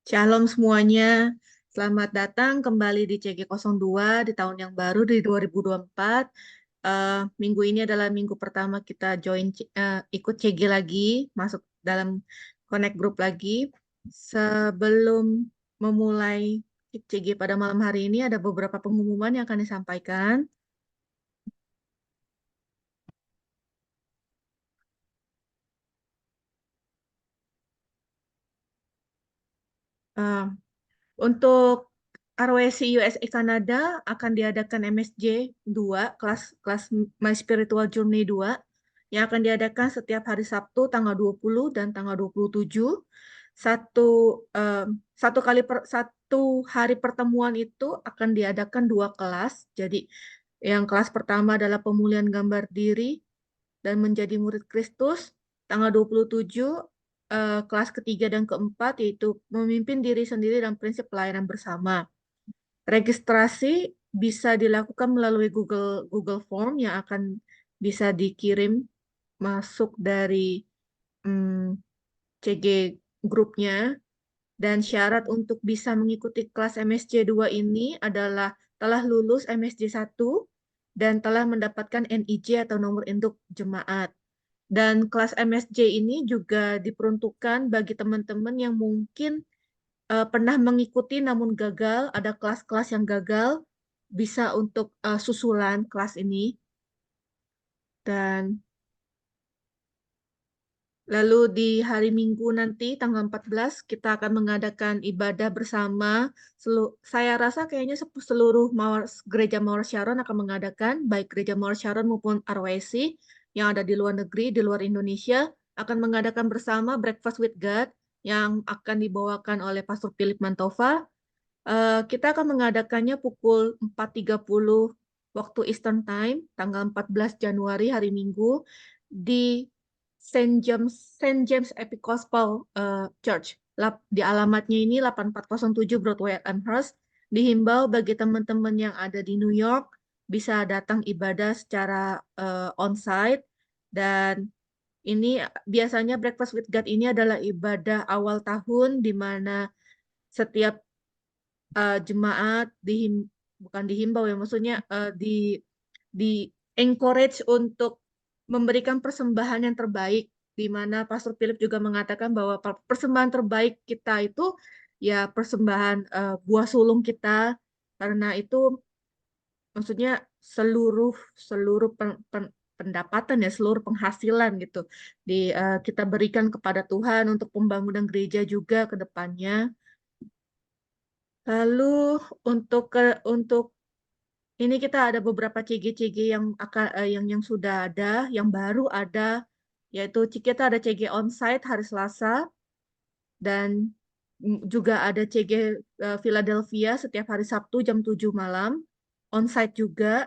Shalom semuanya, selamat datang kembali di CG02 di tahun yang baru di 2024. Minggu ini adalah minggu pertama kita ikut CG lagi, masuk dalam connect group lagi. Sebelum memulai CG pada malam hari ini ada beberapa pengumuman yang akan disampaikan. Eh, Untuk RWC USA Kanada akan diadakan MSJ 2, kelas My Spiritual Journey 2, yang akan diadakan setiap hari Sabtu tanggal 20 dan tanggal 27. Satu eh, satu hari pertemuan itu akan diadakan dua kelas. Jadi yang kelas pertama adalah pemulihan gambar diri dan menjadi murid Kristus. Tanggal 27 kelas ketiga dan keempat yaitu memimpin diri sendiri dan prinsip pelayanan bersama. Registrasi bisa dilakukan melalui Google Form yang akan bisa dikirim masuk dari hmm, CG grupnya, dan syarat untuk bisa mengikuti kelas MSJ 2 ini adalah telah lulus MSJ 1 dan telah mendapatkan NIJ atau nomor induk jemaat. Dan kelas MSJ ini juga diperuntukkan bagi teman-teman yang mungkin pernah mengikuti namun gagal, ada kelas-kelas yang gagal, bisa untuk susulan kelas ini. Dan lalu di hari Minggu nanti, tanggal 14, kita akan mengadakan ibadah bersama. Saya rasa kayaknya seluruh gereja Mawar Sharon akan mengadakan, baik gereja Mawar Sharon maupun RWC yang ada di luar negeri, di luar Indonesia, akan mengadakan bersama Breakfast with God yang akan dibawakan oleh Pastor Philip Mantova. Kita akan mengadakannya pukul 4.30 waktu Eastern Time, tanggal 14 Januari hari Minggu di Saint James Episcopal Church. Di alamatnya ini 8407 Broadway Amherst. Dihimbau bagi teman-teman yang ada di New York bisa datang ibadah secara onsite, dan ini biasanya Breakfast with God ini adalah ibadah awal tahun di mana setiap jemaat bukan dihimbau ya, maksudnya di encourage untuk memberikan persembahan yang terbaik, di mana Pastor Philip juga mengatakan bahwa persembahan terbaik kita itu ya persembahan buah sulung kita, karena itu maksudnya seluruh seluruh pendapatan ya, seluruh penghasilan gitu kita berikan kepada Tuhan untuk pembangunan gereja juga ke depannya. Lalu untuk ini kita ada beberapa CG-CG yang sudah ada, yang baru ada, yaitu kita ada CG onsite hari Selasa, dan juga ada CG Philadelphia setiap hari Sabtu jam 7 malam, onsite juga.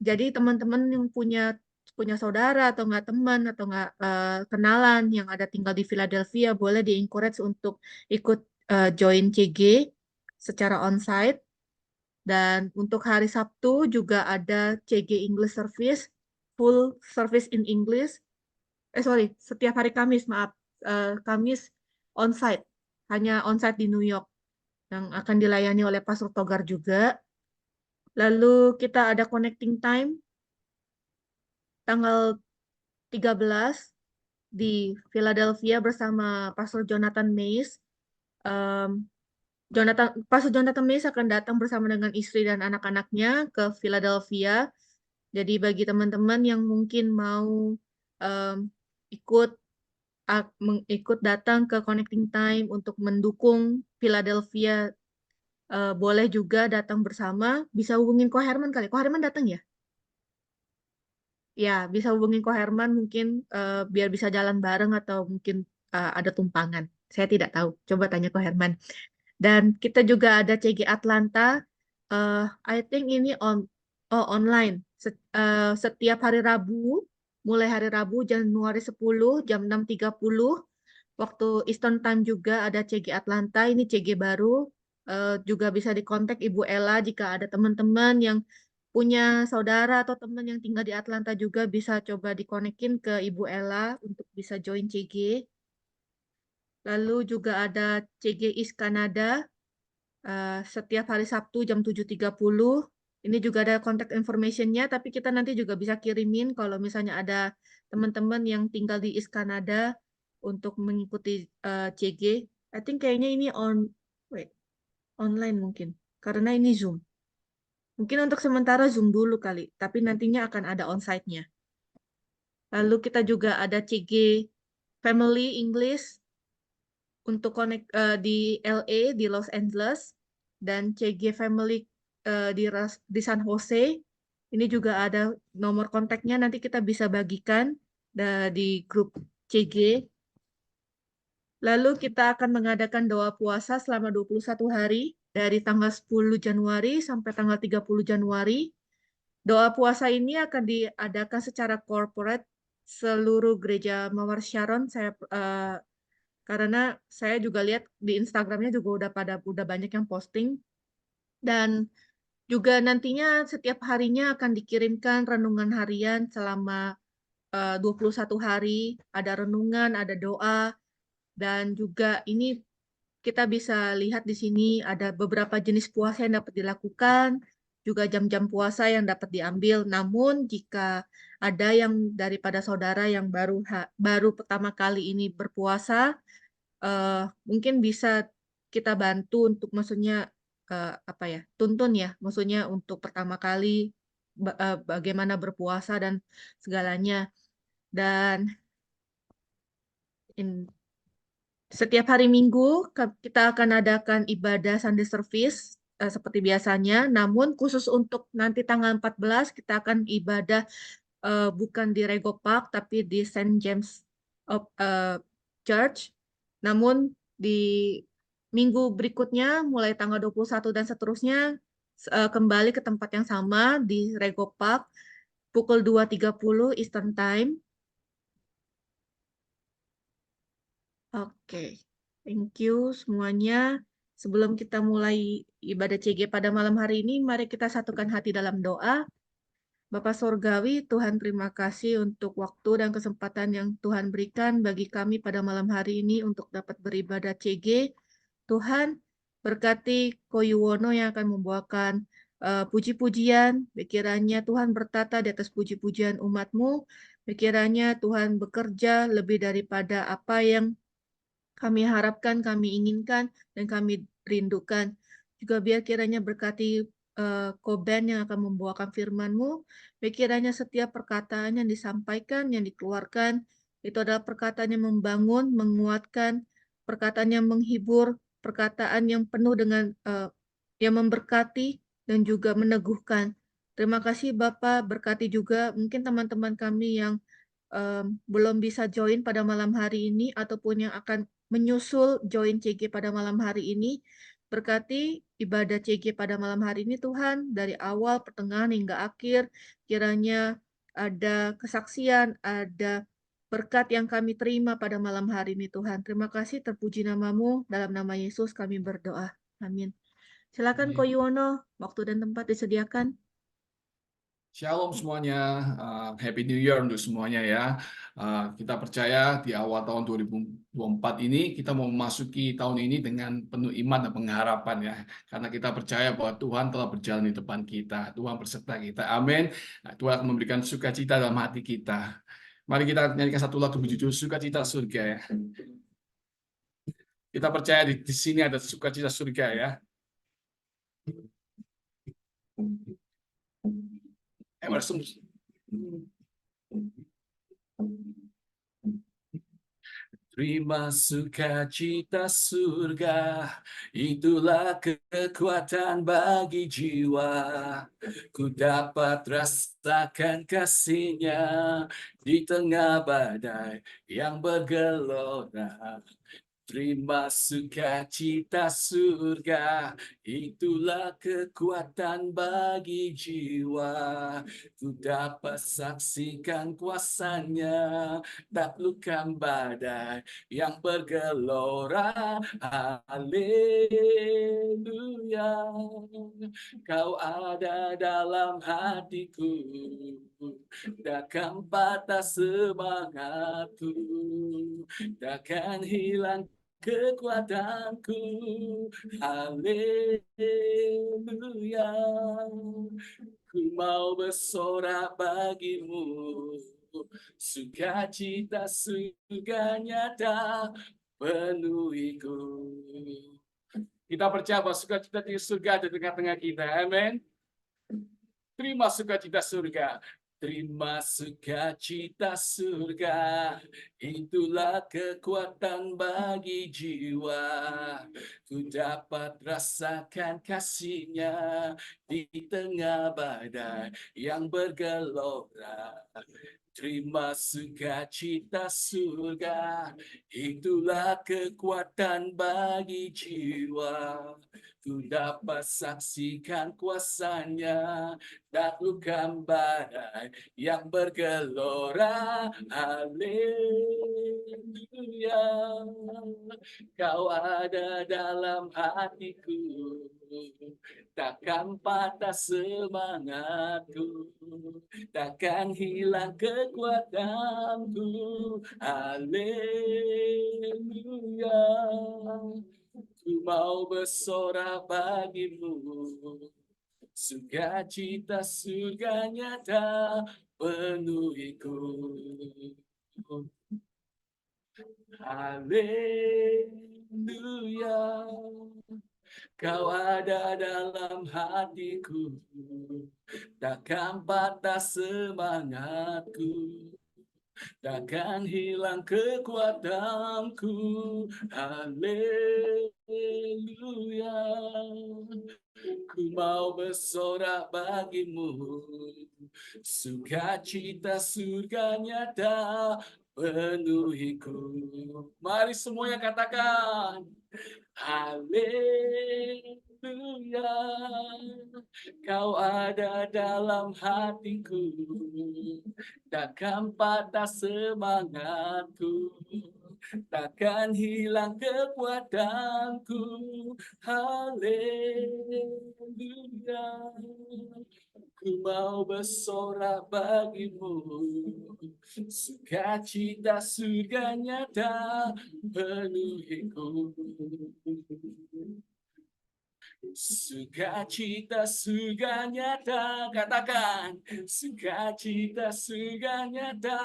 Jadi teman-teman yang punya punya saudara atau nggak teman atau nggak kenalan yang ada tinggal di Philadelphia, boleh di-encourage untuk ikut join CG secara onsite. Dan untuk hari Sabtu juga ada CG English Service, full service in English. Sorry, setiap hari Kamis, maaf. Kamis onsite, hanya onsite di New York, yang akan dilayani oleh Pastor Togar juga. Lalu kita ada connecting time tanggal 13 di Philadelphia bersama Pastor Jonathan Mays. Um, Pastor Jonathan Mays akan datang bersama dengan istri dan anak-anaknya ke Philadelphia. Jadi bagi teman-teman yang mungkin mau em, ikut ikut datang ke Connecting Time untuk mendukung Philadelphia, boleh juga datang bersama. Bisa hubungin Ko Herman kali. Ko Herman datang ya? Ya, bisa hubungin Ko Herman mungkin biar bisa jalan bareng atau mungkin ada tumpangan. Saya tidak tahu. Coba tanya Ko Herman. Dan kita juga ada CG Atlanta. eh I think ini online. Setiap hari Rabu, mulai hari Rabu Januari 10 jam 6.30 waktu Eastern Time juga ada CG Atlanta. Ini CG baru. Juga bisa dikontak Ibu Ella jika ada teman-teman yang punya saudara atau teman yang tinggal di Atlanta juga bisa coba dikonekin ke Ibu Ella untuk bisa join CG. Lalu juga ada CG East Kanada setiap hari Sabtu jam 7.30. Ini juga ada contact information-nya, tapi kita nanti juga bisa kirimin kalau misalnya ada teman-teman yang tinggal di East Kanada untuk mengikuti CG. I think kayaknya ini online mungkin, karena ini Zoom. Mungkin untuk sementara Zoom dulu kali, tapi nantinya akan ada onsite-nya. Lalu kita juga ada CG Family English untuk di LA, di Los Angeles, dan CG Family di San Jose. Ini juga ada nomor kontaknya, nanti kita bisa bagikan di grup CG. Lalu kita akan mengadakan doa puasa selama 21 hari, dari tanggal 10 Januari sampai tanggal 30 Januari. Doa puasa ini akan diadakan secara corporate seluruh gereja Mawar Sharon. Karena saya juga lihat di Instagramnya juga udah banyak yang posting, dan juga nantinya setiap harinya akan dikirimkan renungan harian selama 21 hari. Ada renungan, ada doa, dan juga ini kita bisa lihat di sini ada beberapa jenis puasa yang dapat dilakukan, juga jam-jam puasa yang dapat diambil. Namun jika ada yang daripada saudara yang baru pertama kali ini berpuasa, mungkin bisa kita bantu untuk maksudnya apa ya, tuntun ya, maksudnya untuk pertama kali bagaimana berpuasa dan segalanya. Dan setiap hari Minggu kita akan adakan ibadah Sunday service seperti biasanya, namun khusus untuk nanti tanggal 14 kita akan ibadah bukan di Rego Park tapi di Saint James of Church. Namun di minggu berikutnya mulai tanggal 21 dan seterusnya kembali ke tempat yang sama di Rego Park pukul 2.30 Eastern Time. Oke, thank you semuanya. Sebelum kita mulai ibadah CG pada malam hari ini, mari kita satukan hati dalam doa. Bapak Sorgawi, Tuhan terima kasih untuk waktu dan kesempatan yang Tuhan berikan bagi kami pada malam hari ini untuk dapat beribadah CG. Tuhan, berkati Koyuwono yang akan membawakan puji-pujian. Kiranya Tuhan bertata di atas puji-pujian umat-Mu. Kiranya Tuhan bekerja lebih daripada apa yang kami harapkan, kami inginkan, dan kami rindukan. Juga biar kiranya berkati Koben yang akan membawakan firman-Mu. Biar kiranya setiap perkataan yang disampaikan, yang dikeluarkan, itu adalah perkataan yang membangun, menguatkan, perkataan yang menghibur, perkataan yang penuh dengan yang memberkati dan juga meneguhkan. Terima kasih Bapak, berkati juga mungkin teman-teman kami yang belum bisa join pada malam hari ini ataupun yang akan menyusul join CG pada malam hari ini. Berkati ibadah CG pada malam hari ini Tuhan, dari awal, pertengahan, hingga akhir. Kiranya ada kesaksian, ada berkat yang kami terima pada malam hari ini Tuhan. Terima kasih, terpuji namamu. Dalam nama Yesus kami berdoa. Amin. Silakan Ko Yuwono, waktu dan tempat disediakan. Shalom semuanya, Happy New Year untuk semuanya ya. Kita percaya di awal tahun 2024 ini kita mau memasuki tahun ini dengan penuh iman dan pengharapan ya. Karena kita percaya bahwa Tuhan telah berjalan di depan kita, Tuhan berserta kita. Amin. Nah, Tuhan akan memberikan sukacita dalam hati kita. Mari kita nyanyikan satu lagu berjudul Sukacita Surga ya. Kita percaya di sini ada sukacita surga ya. Emerson. Terima sukacita surga, itulah kekuatan bagi jiwa. Ku dapat rasakan kasih-Nya di tengah badai yang bergelora. Terima sukacita surga, itulah kekuatan bagi jiwa. Ku dapat saksikan kuasa-Nya, taklukkan badai yang bergelora. Haleluya, Kau ada dalam hatiku, takkan patah semangatku, takkan hilang kekuatanku. Haleluya. Ku mau bersorak bagimu, sukacita surga nyata penuhiku. Kita percaya bahwa sukacita di surga di tengah-tengah kita. Amin. Terima sukacita surga. Terima sukacita surga, itulah kekuatan bagi jiwa. Ku dapat rasakan kasihnya di tengah badai yang bergelora. Terima sukacita surga, itulah kekuatan bagi jiwa. Ku dapat saksikan kuasanya, taklukkan badai yang bergelora. Haleluya. Kau ada dalam hatiku, takkan patah semangatku, takkan hilang kekuatanku. Haleluya. Ku mau bersorak bagimu, sukacita surga nyata penuhiku. Haleluya. Kau ada dalam hatiku, takkan patah semangatku, takkan hilang kekuatanku. Haleluya. Ku mau bersorak bagimu, sukacita surga nyata penuhiku. Mari semuanya katakan, haleluya. Kau ada dalam hatiku, takkan patah semangatku, takkan hilang kekuatanku. Haleluya. Ku mau bersorak bagimu, sukacita surga nyata penuhiku. Sukacita surga nyata, katakan, sukacita surga nyata,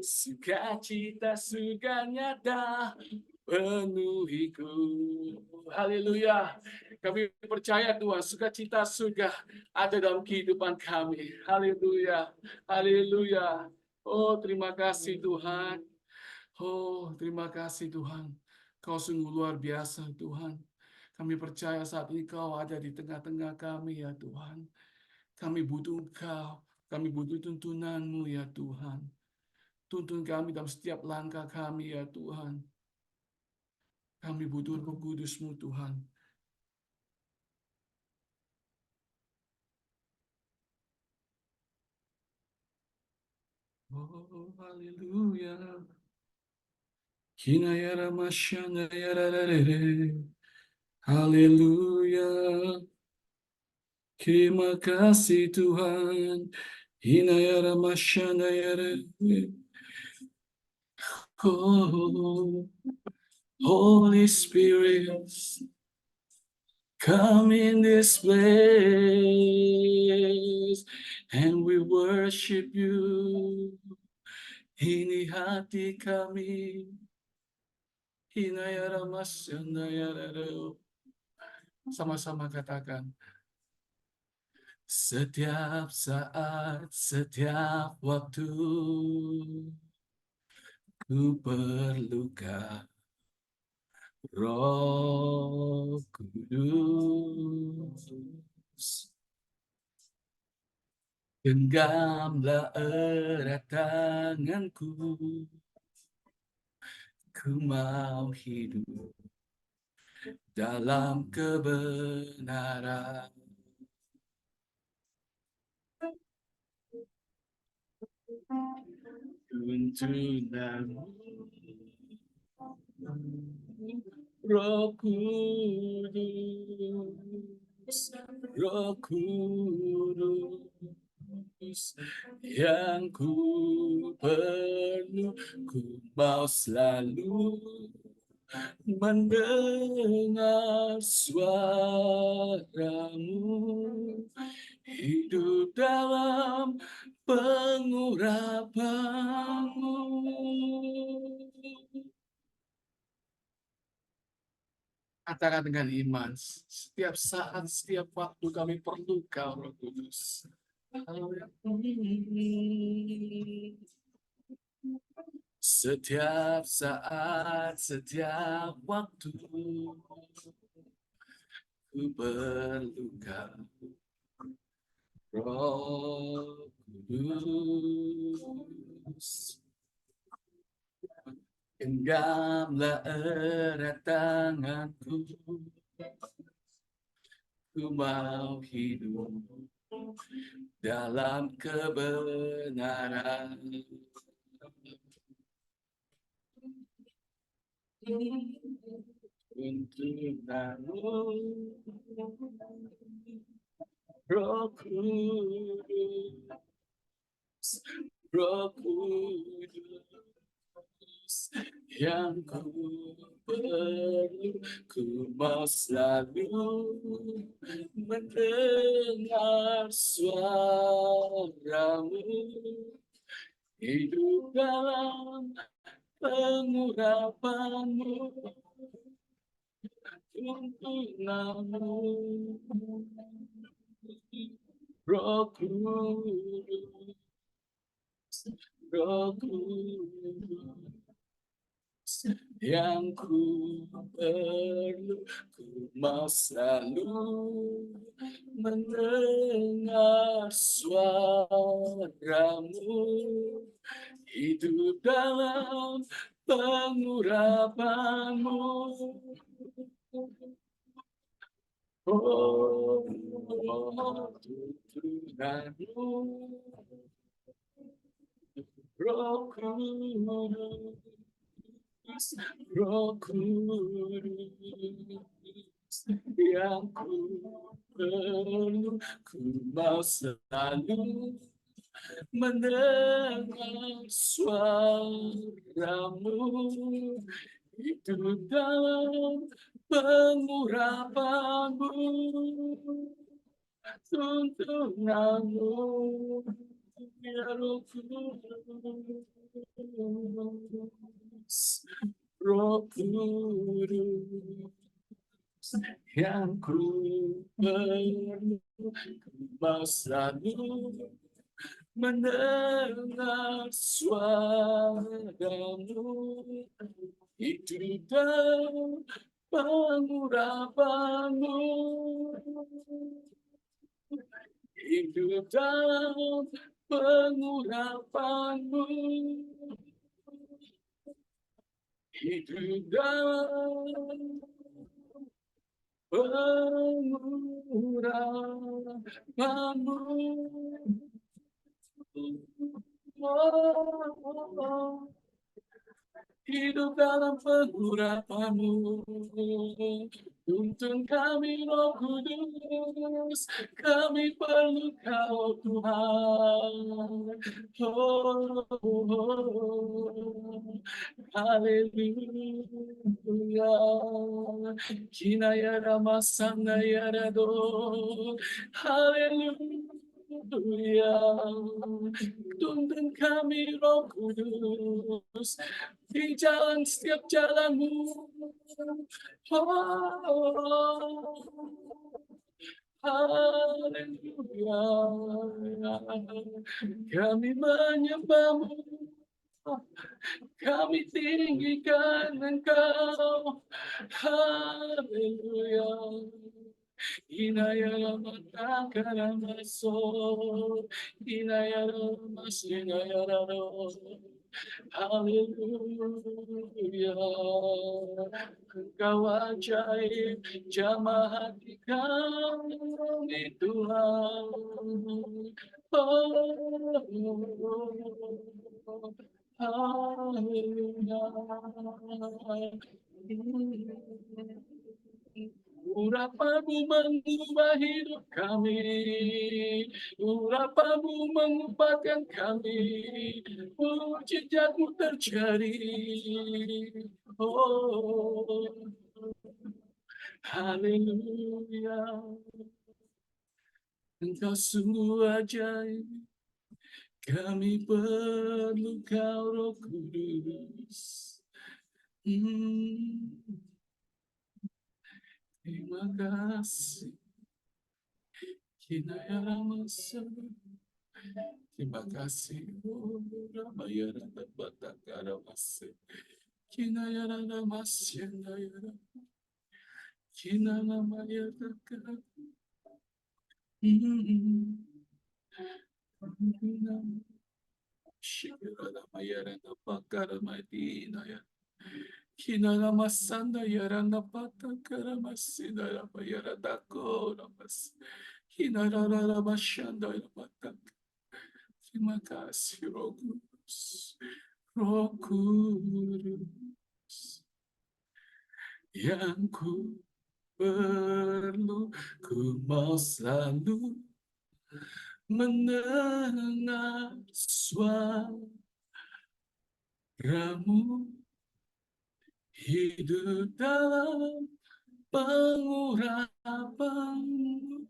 sukacita surga nyata penuhiku. Haleluya. Kami percaya Tuhan, sukacita surga ada dalam kehidupan kami. Haleluya. Haleluya. Oh, terima kasih Tuhan. Oh, terima kasih Tuhan. Kau sungguh luar biasa Tuhan. Kami percaya saat ini Kau ada di tengah-tengah kami ya Tuhan. Kami butuh Kau. Kami butuh tuntunan-Mu ya Tuhan. Tuntun kami dalam setiap langkah kami ya Tuhan. Kami butuh Roh Kudus-Mu Tuhan. Oh, haleluya. Kinayara masyana yararare. Haleluya. Terima kasih Tuhan. Hinayara masyana yararare. Oh, Holy Spirit, come in this place and we worship you. Ini hati kami. Hinayara masyana yararare. Sama-sama katakan. Setiap saat, setiap waktu, ku perlukan Roh Kudus. Genggamlah erat tanganku, ku mau hidup dalam kebenaran. Tuntunan Roh Kudus, Roh Kudus, yang ku perlu, ku mau selalu mendengar suaramu, hidup dalam pengurapanmu. Katakan dengan iman, setiap saat, setiap waktu kami perlu Kau, Roh Kudus. Setiap saat, setiap waktu, ku perlu Kau, Roh Kudus. Genggamlah erat tanganku, ku mau hidup dalam kebenaran. Untuk Roh Kudus, Roh Kudus, yang ku perlu, ku mau selalu mendengar suaramu, hidup dalam pengurapanmu, untuk namamu, Roh Kudus, Roh Kudus, yang ku perlu, ku mau selalu mendengar suaramu, hidup dalam pengurapanmu. Oh, tuntunanmu, Roh Kudus, Roh Kudus, yang ku perlu, ku mau selalu mendengar suaramu, hidup dalam pengurapanmu, tuntunanmu, ya Roh Kudus, Roh Kudus, yang ku perlu, ku mau selalu mendengar suaramu, hidup dalam pengurapanmu, hidup dalam pengurapanmu, hidup dalam pengurapanmu. Hidup dalam pengurapanmu, tuntun kami Roh Kudus, kami perlu Kau Tuhan. Oh, haleluya, kinaya ramasana yarado, haleluya, tuntun kami Roh Kudus, di jalan setiap jalanmu. Oh, haleluya, kami menyembahmu, kami tinggikan Engkau. Haleluya. Inaya mata karamaso, inaya mas inaya raro. Haleluya, Engkau ajaib, jamah hati kami Tuhan. Oh, haleluya. Urapanmu mengubah hidup kami, urapanmu mengubahkan kami, mujizatmu terjadi. Oh, haleluya. Engkau sungguh ajaib. Kami perlu kau Roh Kudus. Terima kasih. Kinayara masa. Terima kasih. Oh, Ramayana Batakara masa. Kinayara masya Nayara. Kinana Mayara. Shikara Mayara Bakara Madina. Kinana masanda yarana pata karamasina rama yarada koramas. Kinarara bashanda pata. Terima kasih Roh Kudus. Roh Kudus yang ku perlu, ku mau selalu mendengar suaramu, hidup dalam pengurapanmu.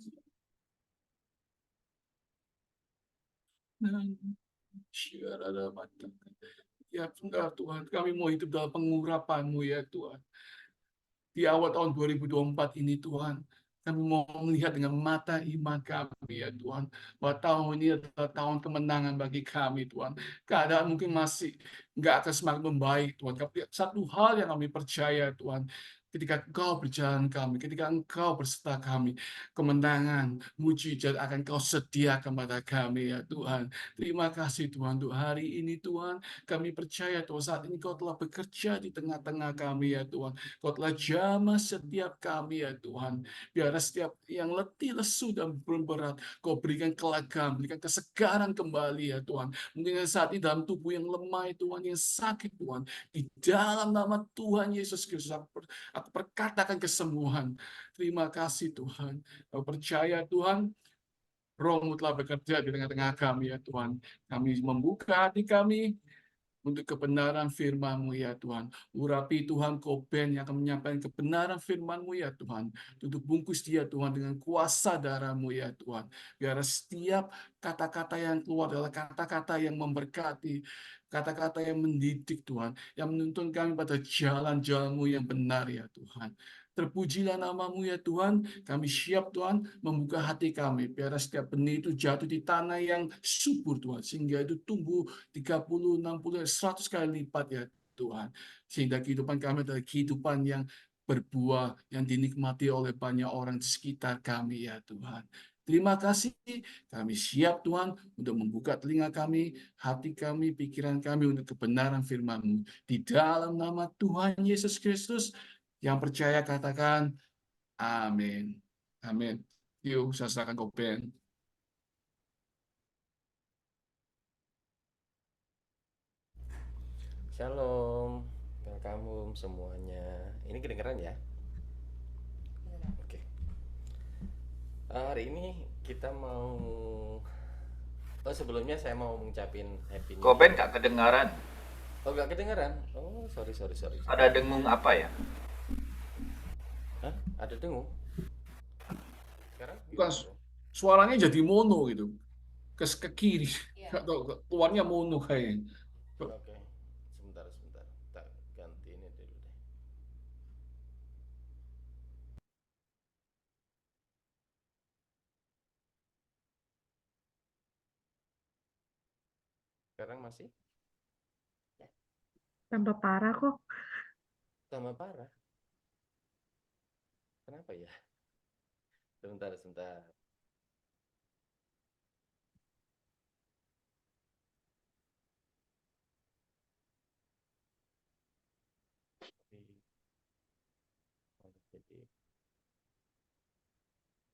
Ya benar Tuhan, kami mau hidup dalam pengurapan-Mu ya Tuhan. Di awal tahun 2024 ini Tuhan, kami mau melihat dengan mata iman kami ya Tuhan, bahwa tahun ini adalah tahun kemenangan bagi kami Tuhan. Keadaan mungkin masih nggak akan semakin membaik Tuhan, tapi satu hal yang kami percaya Tuhan, ketika Engkau berjalan kami, ketika Engkau berserta kami, kemenangan, mujizat akan Kau sediakan kepada kami ya Tuhan. Terima kasih Tuhan untuk hari ini Tuhan. Kami percaya Tuhan saat ini Kau telah bekerja di tengah-tengah kami ya Tuhan. Kau telah jamah setiap kami ya Tuhan. Biar setiap yang letih, lesu, dan berat, Kau berikan kelagam, berikan kesegaran kembali ya Tuhan. Mungkin saat ini dalam tubuh yang lemah ya Tuhan, yang sakit Tuhan. Di dalam nama Tuhan Yesus Kristus, aku perkatakan kesembuhan. Terima kasih Tuhan. Aku percaya Tuhan, Roh-Mu telah bekerja di tengah-tengah kami ya Tuhan. Kami membuka hati kami untuk kebenaran firman-Mu ya Tuhan. Urapi Tuhan Koben yang akan menyampaikan kebenaran firman-Mu ya Tuhan. Tutup bungkus dia Tuhan dengan kuasa darah-Mu ya Tuhan. Biar setiap kata-kata yang keluar adalah kata-kata yang memberkati, kata-kata yang mendidik Tuhan, yang menuntun kami pada jalan-jalan-Mu yang benar ya Tuhan. Terpujilah nama-Mu ya Tuhan. Kami siap Tuhan membuka hati kami. Biar setiap benih itu jatuh di tanah yang subur Tuhan. Sehingga itu tumbuh 30, 60, 100 kali lipat ya Tuhan. Sehingga kehidupan kami adalah kehidupan yang berbuah, yang dinikmati oleh banyak orang di sekitar kami ya Tuhan. Terima kasih, kami siap Tuhan untuk membuka telinga kami, hati kami, pikiran kami untuk kebenaran firman-Mu. Di dalam nama Tuhan Yesus Kristus, yang percaya katakan, amin. Amin. Yuk, saya serahkan ke Ben. Shalom, welcome semuanya. Ini kedengeran ya? Oke. Hari ini kita mau. Oh, sebelumnya saya mau mengucapin Happy New Koben Year. nggak kedengaran. Oh, nggak kedengeran? Oh, sorry. Ada dengung apa ya? Hah? Ada dengung? Sekarang Bukan, gimana dong? suaranya jadi mono gitu. Ke kiri. Nggak tahu, keluarnya mono kayaknya. Oke, sebentar. Tak ganti ini dulu deh. Sekarang masih? Tambah parah kok. Tambah parah. Kenapa ya? Sebentar. Jadi,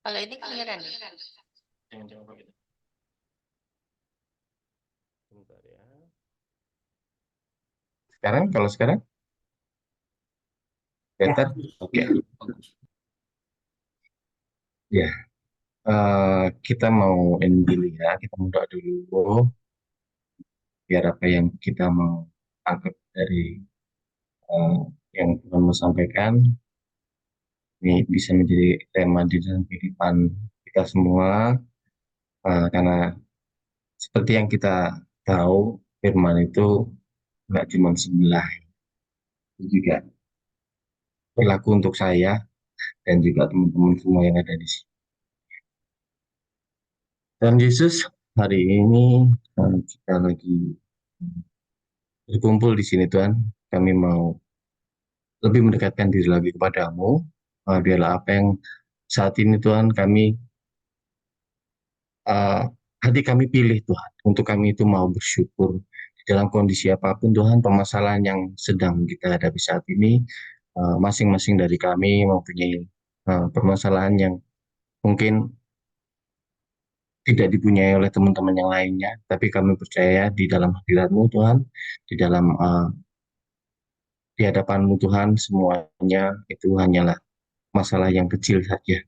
Kalau ini kedengeran nih. jangan begitu. Sebentar ya. Kalau sekarang? Kelihatan? Oke. Iya, bagus. Ya, kita mau ini dulu ya. Kita mau doa dulu. Biar apa yang kita mau angkat dari yang Tuhan mau sampaikan ini bisa menjadi tema di dalam kehidupan kita semua, karena seperti yang kita tahu firman itu nggak cuma sebelah, itu juga berlaku untuk saya dan juga teman-teman semua yang ada di sini. Dan Yesus, hari ini kita lagi berkumpul di sini Tuhan, kami mau lebih mendekatkan diri lagi kepadamu. Biarlah apa yang saat ini Tuhan uh, hati kami pilih Tuhan, untuk kami itu mau bersyukur di dalam kondisi apapun Tuhan, permasalahan yang sedang kita hadapi saat ini, masing-masing dari kami mempunyai permasalahan yang mungkin tidak dipunyai oleh teman-teman yang lainnya, tapi kami percaya di dalam hadirat-Mu Tuhan, di dalam di hadapan-Mu Tuhan, semuanya itu hanyalah masalah yang kecil saja,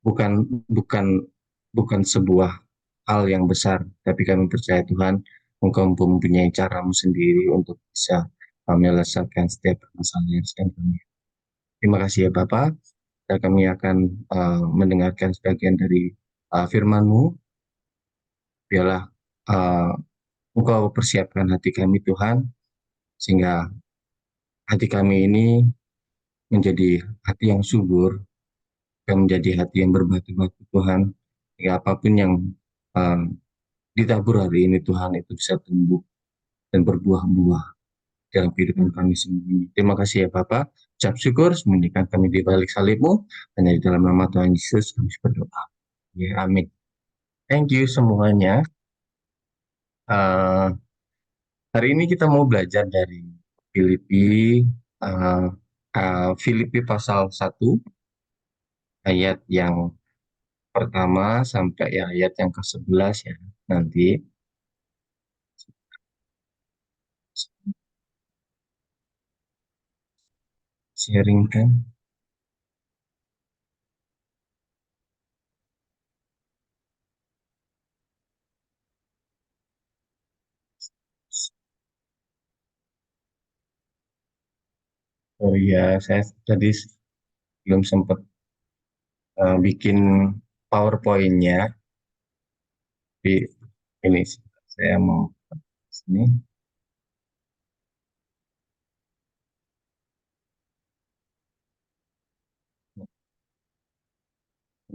bukan bukan bukan sebuah hal yang besar, tapi kami percaya Tuhan, Engkau mempunyai caramu sendiri untuk bisa menyelesaikan setiap permasalahan yang sedang kami. Terima kasih ya Bapak, dan kami akan mendengarkan sebagian dari firman-Mu. Biarlah uh, Engkau persiapkan hati kami Tuhan, sehingga hati kami ini menjadi hati yang subur, dan menjadi hati yang berbatu-batu Tuhan, sehingga apapun yang uh, ditabur hari ini Tuhan itu bisa tumbuh dan berbuah-buah dalam kehidupan kami semua ini. Terima kasih ya Bapak. Ucap syukur sembunyikan kami di balik salib-Mu. Hanya di dalam nama Tuhan Yesus kami berdoa. Ya, amin. Thank you semuanya. Uh, Hari ini kita mau belajar dari Filipi, uh, Filipi pasal 1, ayat yang pertama sampai ya ayat yang ke-11 ya. Nanti sharingkan. Oh iya, saya tadi belum sempat bikin PowerPoint-nya. Di ini saya mau sini.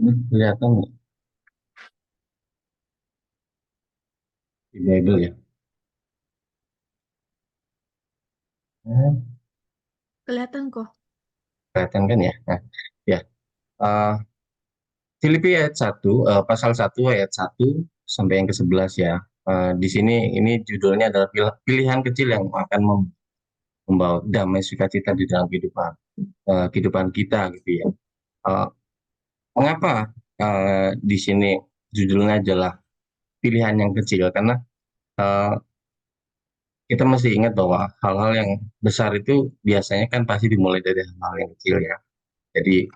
Ini kelihatan nggak di Bible ya? Kelihatan kok. Kelihatan kan ya? Nah, ya. Uh, Filipi ayat 1, pasal 1 ayat 1 sampai yang ke-11 ya. Di sini ini judulnya adalah pilihan kecil yang akan membawa damai sukacita di dalam kehidupan kita gitu ya. Uh, Mengapa di sini judulnya adalah pilihan yang kecil? Karena uh, kita mesti ingat bahwa hal-hal yang besar itu biasanya kan pasti dimulai dari hal-hal yang kecil ya. Jadi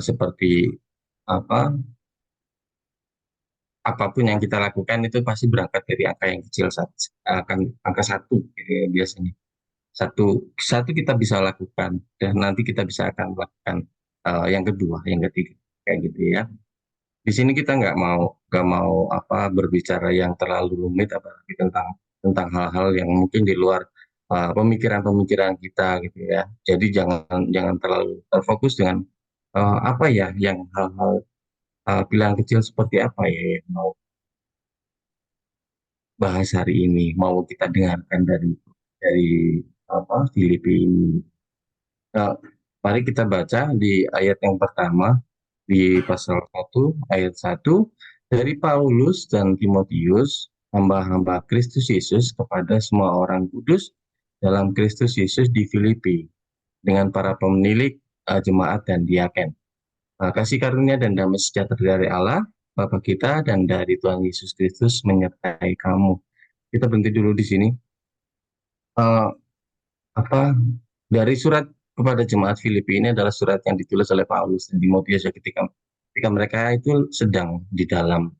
seperti apa apapun yang kita lakukan itu pasti berangkat dari angka yang kecil, akan angka satu gitu ya, biasanya satu satu kita bisa lakukan dan nanti kita bisa akan melakukan yang kedua, yang ketiga, kayak gitu ya. Di sini kita nggak mau apa berbicara yang terlalu rumit, apalagi tentang hal-hal yang mungkin di luar pemikiran-pemikiran kita gitu ya. Jadi jangan jangan terlalu terfokus dengan apa ya yang hal-hal pilihan kecil seperti apa ya yang mau bahas hari ini, mau kita dengarkan dari apa Filipi ini. Nah, mari kita baca di ayat yang pertama di pasal 1 ayat 1, dari Paulus dan Timotius, hamba-hamba Kristus Yesus kepada semua orang kudus dalam Kristus Yesus di Filipi, dengan para pemilik jemaat dan diaken. Kasih karunia dan damai sejahtera dari Allah Bapa kita dan dari Tuhan Yesus Kristus menyertai kamu. Kita berhenti dulu di sini. Eh, apa dari surat kepada jemaat Filipi ini adalah surat yang ditulis oleh Paulus dan Timotius ya, ketika mereka itu sedang di dalam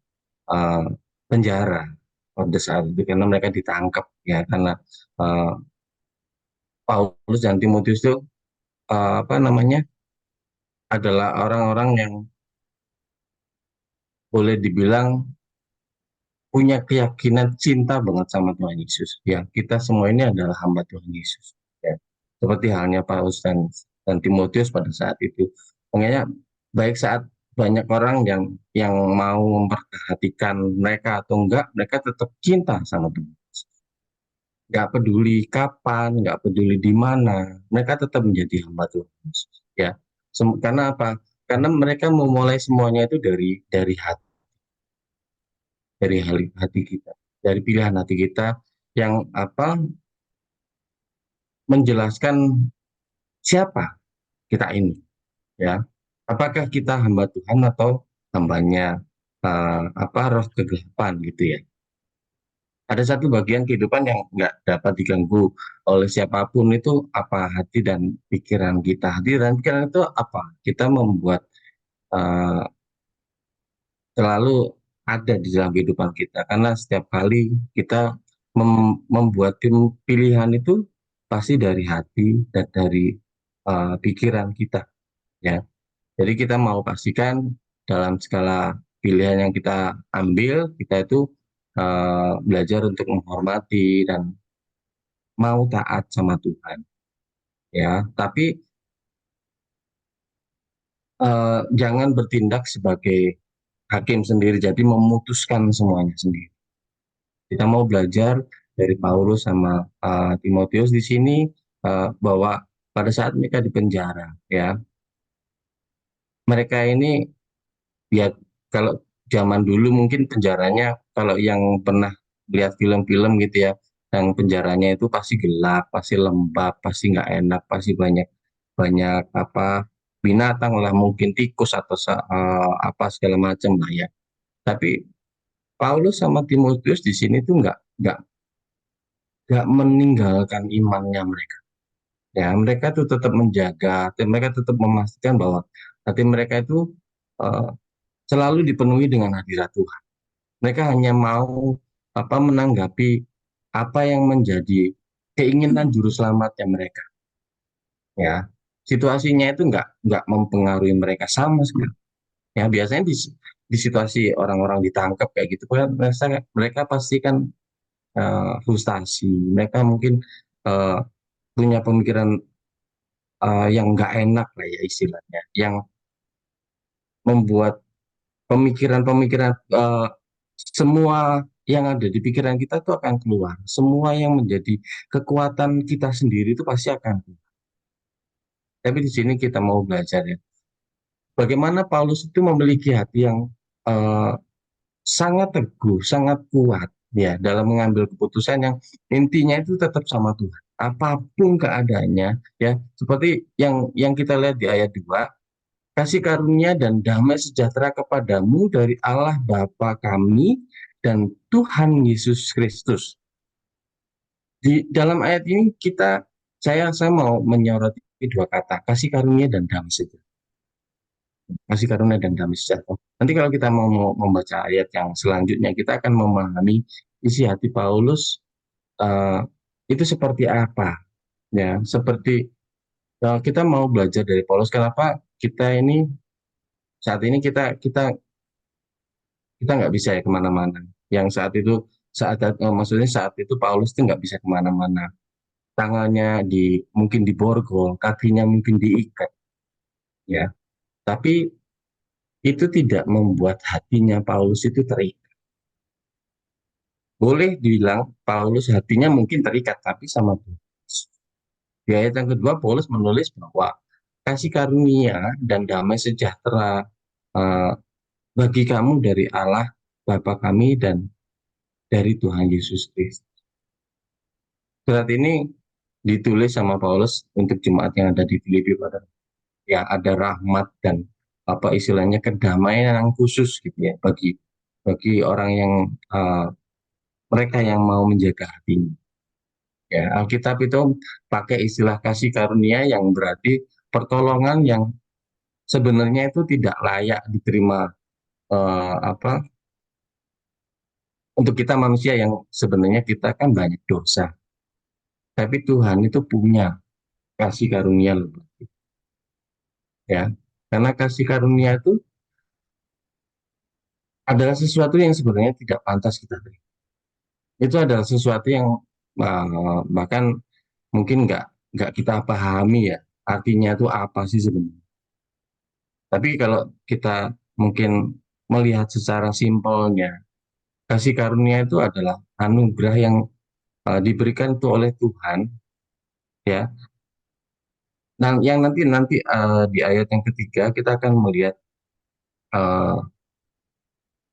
uh, penjara pada saat itu, karena mereka ditangkap ya, karena uh, Paulus dan Timotius itu apa namanya, adalah orang-orang yang boleh dibilang punya keyakinan cinta banget sama Tuhan Yesus. Ya, kita semua ini adalah hamba Tuhan Yesus. Ya, seperti halnya Paulus dan Timotius pada saat itu. Makanya baik saat banyak orang yang mau memperhatikan mereka atau enggak, mereka tetap cinta sama Tuhan Yesus. Nggak peduli kapan, nggak peduli di mana, mereka tetap menjadi hamba Tuhan Yesus. Ya, karena apa? Karena mereka memulai semuanya itu dari hati, dari hati kita, dari pilihan hati kita yang apa menjelaskan siapa kita ini, ya. Apakah kita hamba Tuhan atau hambanya roh kegelapan gitu ya. Ada satu bagian kehidupan yang nggak dapat diganggu oleh siapapun, itu apa? Hati dan pikiran kita. Hati dan pikiran itu apa? Kita membuat eh, selalu ada di dalam kehidupan kita, karena setiap kali kita membuat pilihan itu pasti dari hati dan dari pikiran kita, ya. Jadi kita mau pastikan dalam segala pilihan yang kita ambil, kita itu belajar untuk menghormati dan mau taat sama Tuhan, ya. Tapi jangan bertindak sebagai hakim sendiri, jadi memutuskan semuanya sendiri. Kita mau belajar dari Paulus sama Timotius di sini, bahwa pada saat mereka di penjara, ya, mereka ini, ya, kalau zaman dulu mungkin penjaranya, kalau yang pernah lihat film-film gitu ya, yang penjaranya itu pasti gelap, pasti lembab, pasti nggak enak, pasti banyak banyak apa binatang lah, mungkin tikus atau apa segala macam lah ya. Tapi Paulus sama Timotius di sini tuh nggak meninggalkan imannya mereka. Ya, mereka tuh tetap menjaga, dan mereka tetap memastikan bahwa hati mereka itu eh, selalu dipenuhi dengan hadirat Tuhan. Mereka hanya mau menanggapi apa yang menjadi keinginan juru selamatnya mereka. Ya, situasinya itu nggak mempengaruhi mereka sama sekali. Ya, biasanya di situasi orang-orang ditangkap kayak gitu, kan mereka pasti kan frustasi. Mereka mungkin eh, punya pemikiran yang nggak enak lah ya istilahnya, yang membuat pemikiran-pemikiran, semua yang ada di pikiran kita itu akan keluar. Semua yang menjadi kekuatan kita sendiri itu pasti akan keluar. Tapi di sini kita mau belajar ya, bagaimana Paulus itu memiliki hati yang eh, sangat teguh, sangat kuat ya dalam mengambil keputusan yang intinya itu tetap sama Tuhan. Apapun keadaannya, ya, seperti yang kita lihat di ayat 2, kasih karunia dan damai sejahtera kepadamu dari Allah Bapa kami dan Tuhan Yesus Kristus. Di dalam ayat ini saya mau menyoroti dua kata, kasih karunia dan damai sejahtera. Kasih karunia dan damai sejahtera. Nanti kalau kita mau membaca ayat yang selanjutnya, kita akan memahami isi hati Paulus eh, itu seperti apa, ya. Seperti kita mau belajar dari Paulus, kenapa kita ini saat ini kita kita nggak bisa ya kemana-mana. Yang maksudnya saat itu Paulus tuh nggak bisa kemana-mana. Tangannya mungkin diborgol, kakinya mungkin diikat, ya. Tapi itu tidak membuat hatinya Paulus itu terikat. Boleh dibilang Paulus hatinya mungkin terikat, tapi sama Tuhan. Di ayat yang kedua Paulus menulis bahwa kasih karunia dan damai sejahtera eh, bagi kamu dari Allah Bapa kami dan dari Tuhan Yesus Kristus. Surat ini ditulis sama Paulus untuk jemaat yang ada di Filipi, pada ya ada rahmat dan apa istilahnya kedamaian yang khusus gitu ya bagi bagi orang yang mereka yang mau menjaga hatinya. Ya, Alkitab itu pakai istilah kasih karunia yang berarti pertolongan yang sebenarnya itu tidak layak diterima, eh, apa untuk kita manusia yang sebenarnya kita kan banyak dosa. Tapi Tuhan itu punya kasih karunia lebih. ya. Karena kasih karunia itu adalah sesuatu yang sebenarnya tidak pantas kita beri. Itu adalah sesuatu yang bahkan mungkin nggak kita pahami ya, artinya itu apa sih sebenarnya. Tapi kalau kita mungkin melihat secara simpelnya, kasih karunia itu adalah anugerah yang diberikan itu oleh Tuhan, ya. Dan yang nanti nanti di ayat yang ketiga kita akan melihat eh,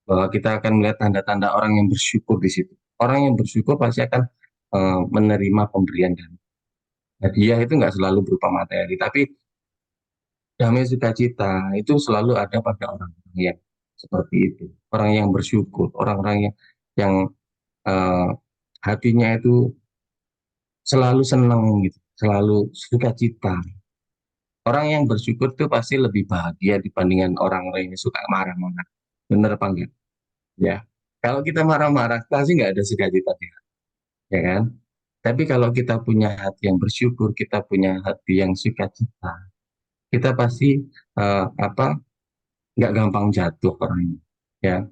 bahwa kita akan melihat tanda-tanda orang yang bersyukur di situ. Orang yang bersyukur pasti akan menerima pemberian dan hadiah itu nggak selalu berupa materi, tapi damai sukacita itu selalu ada pada orang-orang yang seperti itu. Orang yang bersyukur, orang-orang yang eh, hatinya itu selalu senang gitu, selalu sukacita. Orang yang bersyukur itu pasti lebih bahagia dibandingkan orang-orang yang suka marah-marah. Bener apa enggak? Ya. Kalau kita marah-marah, pasti nggak ada sukacita di hati, ya kan? Tapi kalau kita punya hati yang bersyukur, kita punya hati yang sukacita, kita pasti apa nggak gampang jatuh orangnya. Ya.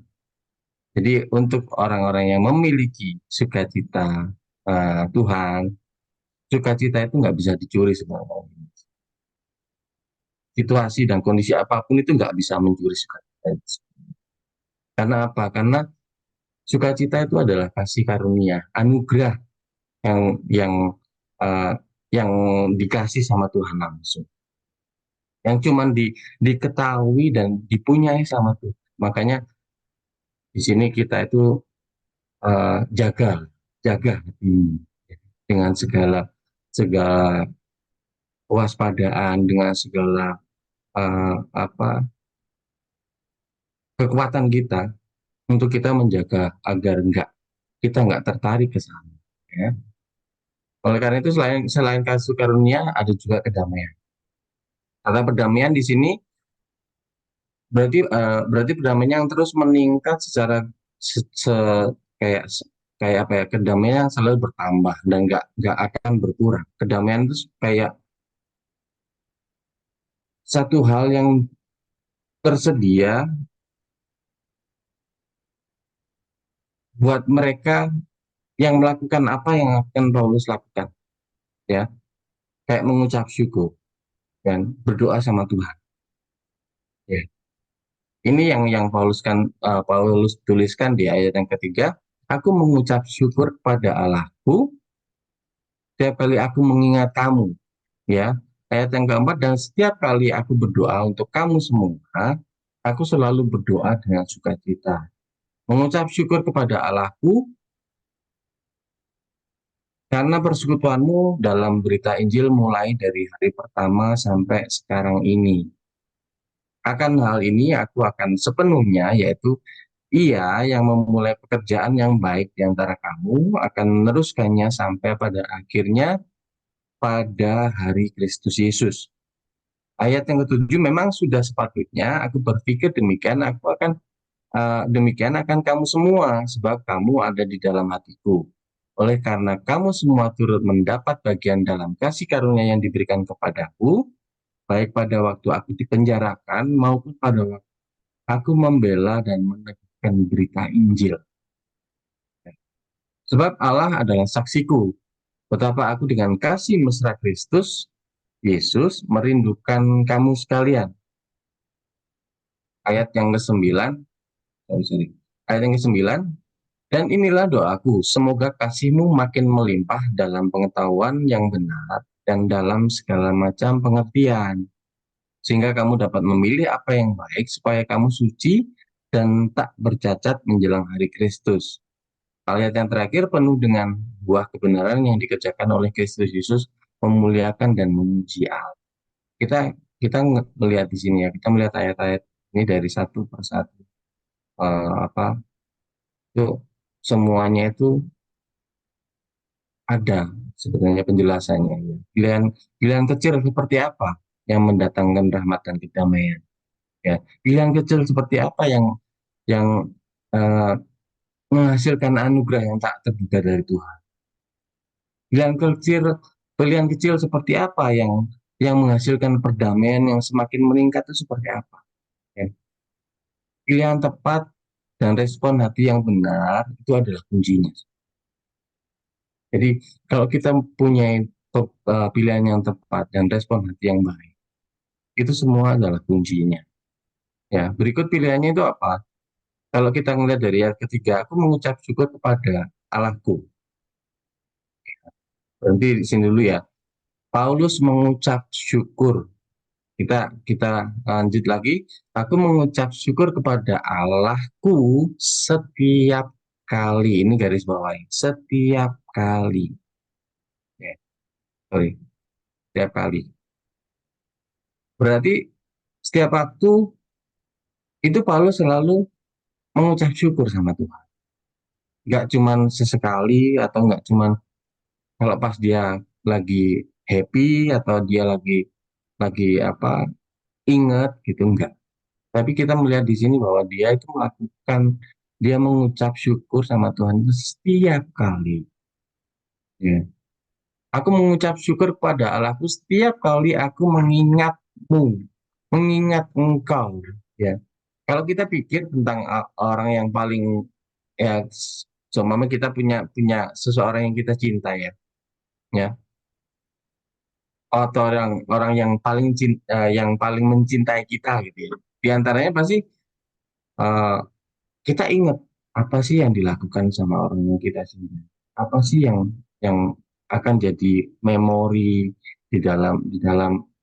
Jadi untuk orang-orang yang memiliki sukacita Tuhan, sukacita itu nggak bisa dicuri sebenarnya. Situasi dan kondisi apapun itu nggak bisa mencuri sukacita. Karena apa? Karena sukacita itu adalah kasih karunia, anugerah yang uh, yang dikasih sama Tuhan langsung, yang cuma diketahui dan dipunyai sama Tuhan. Makanya di sini kita itu jaga, jaga hati dengan segala segala kewaspadaan, dengan segala apa kekuatan kita untuk kita menjaga agar kita nggak tertarik ke sana. Ya. Oleh karena itu selain selain kasih karunia ada juga kedamaian. Kata perdamaian di sini berarti perdamaian yang terus meningkat secara kayak kayak apa ya, kedamaian yang selalu bertambah dan nggak akan berkurang. Kedamaian itu kayak satu hal yang tersedia buat mereka yang melakukan apa yang akan Paulus lakukan, ya, kayak mengucap syukur dan berdoa sama Tuhan. Ya. Ini yang Paulus tuliskan di ayat yang ketiga. Aku mengucap syukur kepada Allahku setiap kali aku mengingat kamu. Ya, ayat yang keempat, dan setiap kali aku berdoa untuk kamu semua, aku selalu berdoa dengan sukacita. Mengucap syukur kepada Allahku karena persekutuanmu dalam berita Injil mulai dari hari pertama sampai sekarang ini. Akan hal ini aku akan sepenuhnya, yaitu Ia yang memulai pekerjaan yang baik di antara kamu akan meneruskannya sampai pada akhirnya pada hari Kristus Yesus. Ayat yang ketujuh, memang sudah sepatutnya aku berpikir demikian, demikian akan kamu semua, sebab kamu ada di dalam hatiku. Oleh karena kamu semua turut mendapat bagian dalam kasih karunia yang diberikan kepadaku, baik pada waktu aku dipenjarakan maupun pada waktu aku membela dan menegakkan berita Injil. Sebab Allah adalah saksiku, betapa aku dengan kasih mesra Kristus Yesus merindukan kamu sekalian. Ayat yang ke-9, ayat yang ke-9, dan inilah doaku, semoga kasihmu makin melimpah dalam pengetahuan yang benar dan dalam segala macam pengertian, sehingga kamu dapat memilih apa yang baik, supaya kamu suci dan tak bercacat menjelang hari Kristus. Ayat yang terakhir penuh dengan buah kebenaran yang dikerjakan oleh Kristus Yesus, memuliakan dan memuji Allah. Kita kita melihat di sini ya, kita melihat ayat-ayat ini dari satu persatu. Apa itu semuanya itu ada sebenarnya penjelasannya. Ya. Pilihan kecil seperti apa yang mendatangkan rahmat dan kedamaian. Ya, pilihan kecil seperti apa yang uh, menghasilkan anugerah yang tak terduga dari Tuhan. Pilihan kecil, pilihan kecil seperti apa yang yang menghasilkan perdamaian yang semakin meningkat itu seperti apa? Ya. Pilihan tepat dan respon hati yang benar itu adalah kuncinya. Jadi kalau kita punya pilihan yang tepat dan respon hati yang baik, itu semua adalah kuncinya. Ya, berikut pilihannya itu apa? Kalau kita melihat dari ayat ketiga, aku mengucap syukur kepada Allahku. Berhenti di sini dulu ya. Paulus mengucap syukur. Kita lanjut lagi. Aku mengucap syukur kepada Allahku setiap kali. Ini garis bawahi. Setiap kali. Ya, sorry. Setiap kali. Berarti setiap waktu itu Paulus selalu mengucap syukur sama Tuhan. Nggak cuman sesekali atau nggak cuman kalau pas dia lagi happy atau dia lagi apa ingat gitu enggak. Tapi kita melihat di sini bahwa dia itu dia mengucap syukur sama Tuhan itu setiap kali. Ya. Aku mengucap syukur kepada Allahku setiap kali aku mengingatmu, mengingat engkau. Ya. Kalau kita pikir tentang orang yang paling ya, seumpama kita punya punya seseorang yang kita cinta ya, ya, atau orang orang yang paling mencintai kita gitu ya. Di antaranya pasti eh, kita ingat apa sih yang dilakukan sama orang yang kita cintai, apa sih yang akan jadi memori di dalam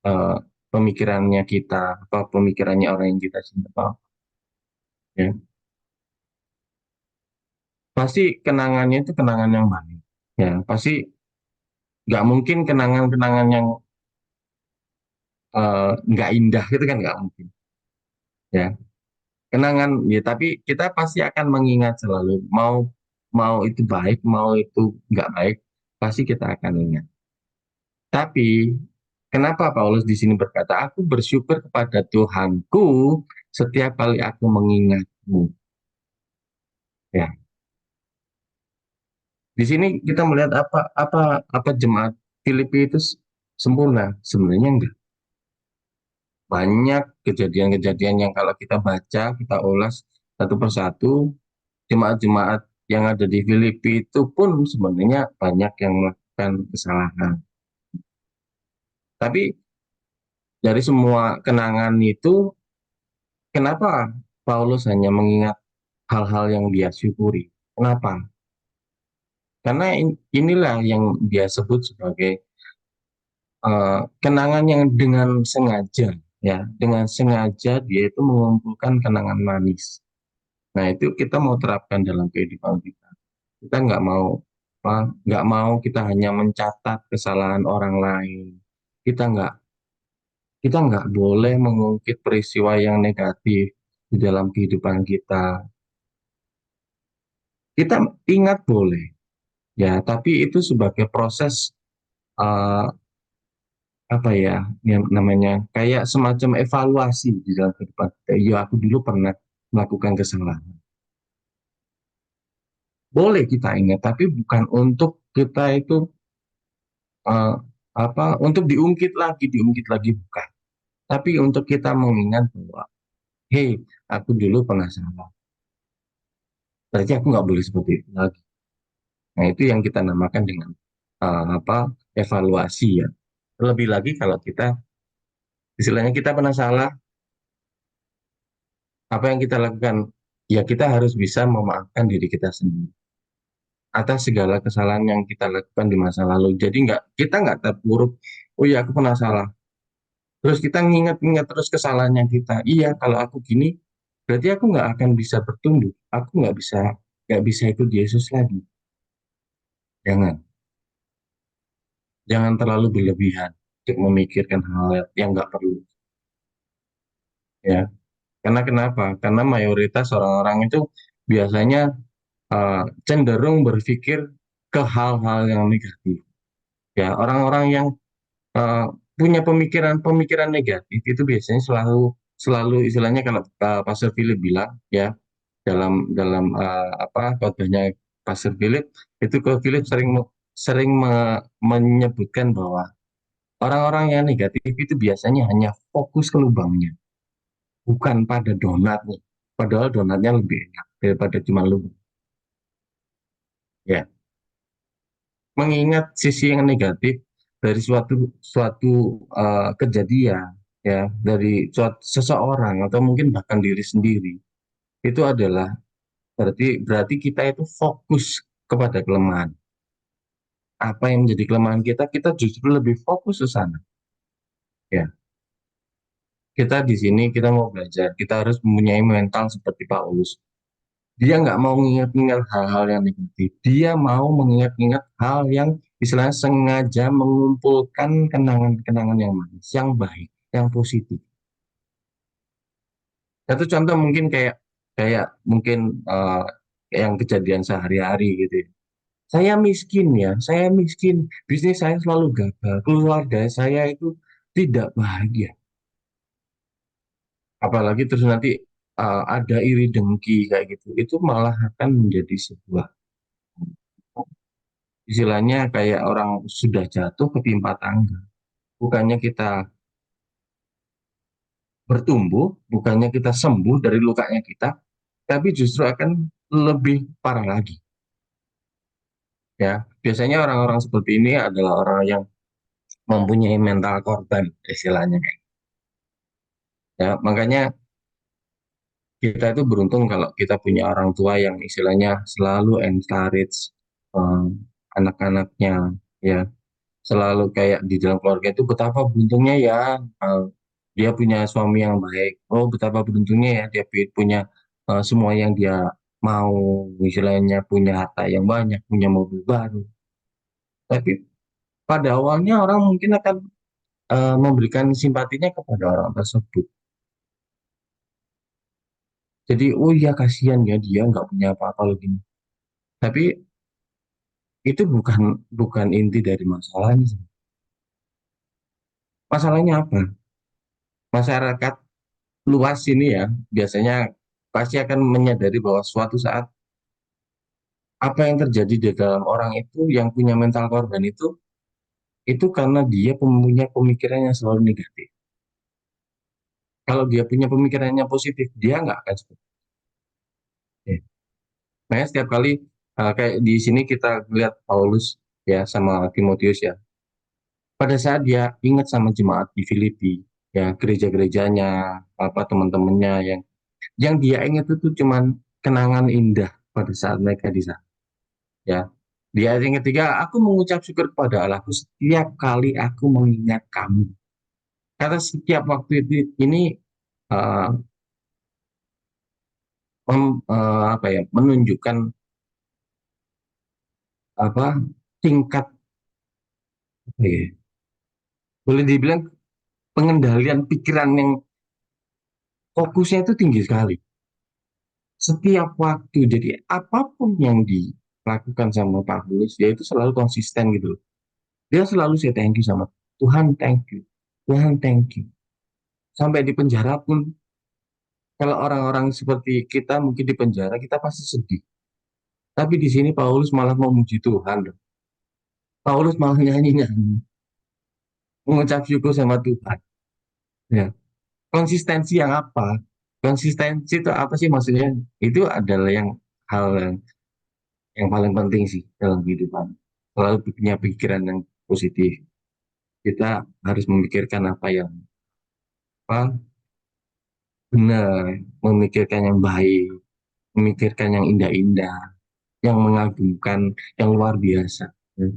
eh, pemikirannya kita, apa pemikirannya orang yang kita cintai, ya pasti kenangannya itu kenangan yang baik, ya pasti nggak mungkin kenangan-kenangan yang nggak indah gitu kan nggak mungkin, ya kenangan ya tapi kita pasti akan mengingat selalu mau mau itu baik mau itu nggak baik pasti kita akan ingat. Tapi kenapa Paulus di sini berkata aku bersyukur kepada Tuhanku setiap kali aku mengingatmu, ya di sini kita melihat apa jemaat Filipi itu sempurna sebenarnya enggak. Banyak kejadian-kejadian yang kalau kita baca kita ulas satu persatu, jemaat-jemaat yang ada di Filipi itu pun sebenarnya banyak yang melakukan kesalahan. Tapi dari semua kenangan itu, kenapa Paulus hanya mengingat hal-hal yang dia syukuri? Kenapa? Karena inilah yang dia sebut sebagai kenangan yang dengan sengaja, ya, dengan sengaja dia itu mengumpulkan kenangan manis. Nah, itu kita mau terapkan dalam kehidupan kita. Kita nggak mau kita hanya mencatat kesalahan orang lain. Kita nggak kita nggak boleh mengungkit peristiwa yang negatif di dalam kehidupan kita. Kita ingat boleh, ya, tapi itu sebagai proses eh, apa ya, yang namanya kayak semacam evaluasi di dalam kehidupan kita. Ya, aku dulu pernah melakukan kesalahan. Boleh kita ingat, tapi bukan untuk kita itu eh, untuk diungkit lagi bukan. Tapi untuk kita mengingat bahwa, hey, aku dulu pernah salah. Berarti aku nggak boleh seperti itu lagi. Nah, itu yang kita namakan dengan evaluasi ya. Terlebih lagi kalau kita istilahnya kita pernah salah, apa yang kita lakukan? Ya kita harus bisa memaafkan diri kita sendiri atas segala kesalahan yang kita lakukan di masa lalu. Jadi kita nggak terpuruk. Oh iya aku pernah salah. Terus kita nginget-nginget terus kesalahannya kita. Iya kalau aku gini, berarti aku nggak akan bisa bertumbuh. Aku nggak bisa ikut Yesus lagi. Jangan, jangan terlalu berlebihan untuk memikirkan hal yang nggak perlu. Ya, karena kenapa? Karena mayoritas orang-orang itu biasanya cenderung berpikir ke hal-hal yang negatif. Ya, orang-orang yang eh, punya pemikiran-pemikiran negatif itu biasanya selalu selalu istilahnya kalau Pastor Philip bilang ya dalam khotbahnya Pastor Philip itu ke Philip sering menyebutkan bahwa Orang-orang yang negatif itu biasanya hanya fokus ke lubangnya, bukan pada donatnya. Padahal donatnya lebih enak daripada cuma lubang. Ya, mengingat sisi yang negatif dari suatu suatu kejadian, ya, dari seseorang atau mungkin bahkan diri sendiri, itu adalah berarti berarti kita itu fokus kepada kelemahan. Apa yang menjadi kelemahan kita, kita justru lebih fokus ke sana. Ya, kita di sini kita mau belajar, kita harus mempunyai mental seperti Paulus. Dia nggak mau mengingat-ingat hal-hal yang negatif. Dia mau mengingat-ingat hal yang istilahnya sengaja mengumpulkan kenangan-kenangan yang manis, yang baik, yang positif. Satu contoh mungkin kayak kayak mungkin yang kejadian sehari-hari gitu ya. Saya miskin ya, saya miskin. Bisnis saya selalu gagal. Keluarga saya itu tidak bahagia. Apalagi terus nanti ada iri dengki kayak gitu. Itu malah akan menjadi sebuah istilahnya kayak orang sudah jatuh ketimpa tangga. Bukannya kita bertumbuh, bukannya kita sembuh dari lukanya kita, tapi justru akan lebih parah lagi. Ya, biasanya orang-orang seperti ini adalah orang yang mempunyai mental korban, istilahnya. Ya, makanya kita itu beruntung kalau kita punya orang tua yang istilahnya selalu encourage eh, anak-anaknya, ya, selalu kayak di dalam keluarga itu betapa beruntungnya ya, eh, dia punya suami yang baik. Oh, betapa beruntungnya ya dia punya semua yang dia mau, istilahnya punya harta yang banyak, punya mobil baru. Tapi pada awalnya orang mungkin akan memberikan simpatinya kepada orang tersebut. Jadi, oh iya kasihan ya dia nggak punya apa-apa begini. Tapi itu bukan bukan inti dari masalahnya. Masalahnya apa? Masyarakat luas ini ya biasanya pasti akan menyadari bahwa suatu saat apa yang terjadi di dalam orang itu yang punya mental korban itu karena dia punya pemikiran yang selalu negatif. Kalau dia punya pemikirannya positif, dia nggak akan seperti itu. Makanya setiap kali kayak di sini kita lihat Paulus ya sama Timotius ya. Pada saat dia ingat sama jemaat di Filipi, ya gereja-gerejanya, apa teman-temannya yang dia ingat itu cuman kenangan indah pada saat mereka di sana. Ya, di ayat yang ketiga, aku mengucap syukur kepada Allahku setiap kali aku mengingat kamu. Karena setiap waktu itu ini uh, apa ya, menunjukkan apa tingkat apa ya, boleh dibilang pengendalian pikiran yang fokusnya itu tinggi sekali. Setiap waktu, jadi apapun yang dilakukan sama Pak Paulus, dia itu selalu konsisten gitu loh. Dia selalu say thank you sama Tuhan, thank you. Tuhan, thank you. Sampai di penjara pun, kalau orang-orang seperti kita mungkin di penjara, kita pasti sedih. Tapi di sini Paulus malah memuji Tuhan loh. Paulus malah nyanyi-nyanyi, mengucap syukur sama Tuhan. Ya. Konsistensi yang apa? Konsistensi itu apa sih maksudnya? Itu adalah hal yang paling penting sih dalam kehidupan. Selalu punya pikiran yang positif. Kita harus memikirkan apa yang apa, benar, memikirkan yang baik, memikirkan yang indah-indah, yang mengagumkan, yang luar biasa. Ya.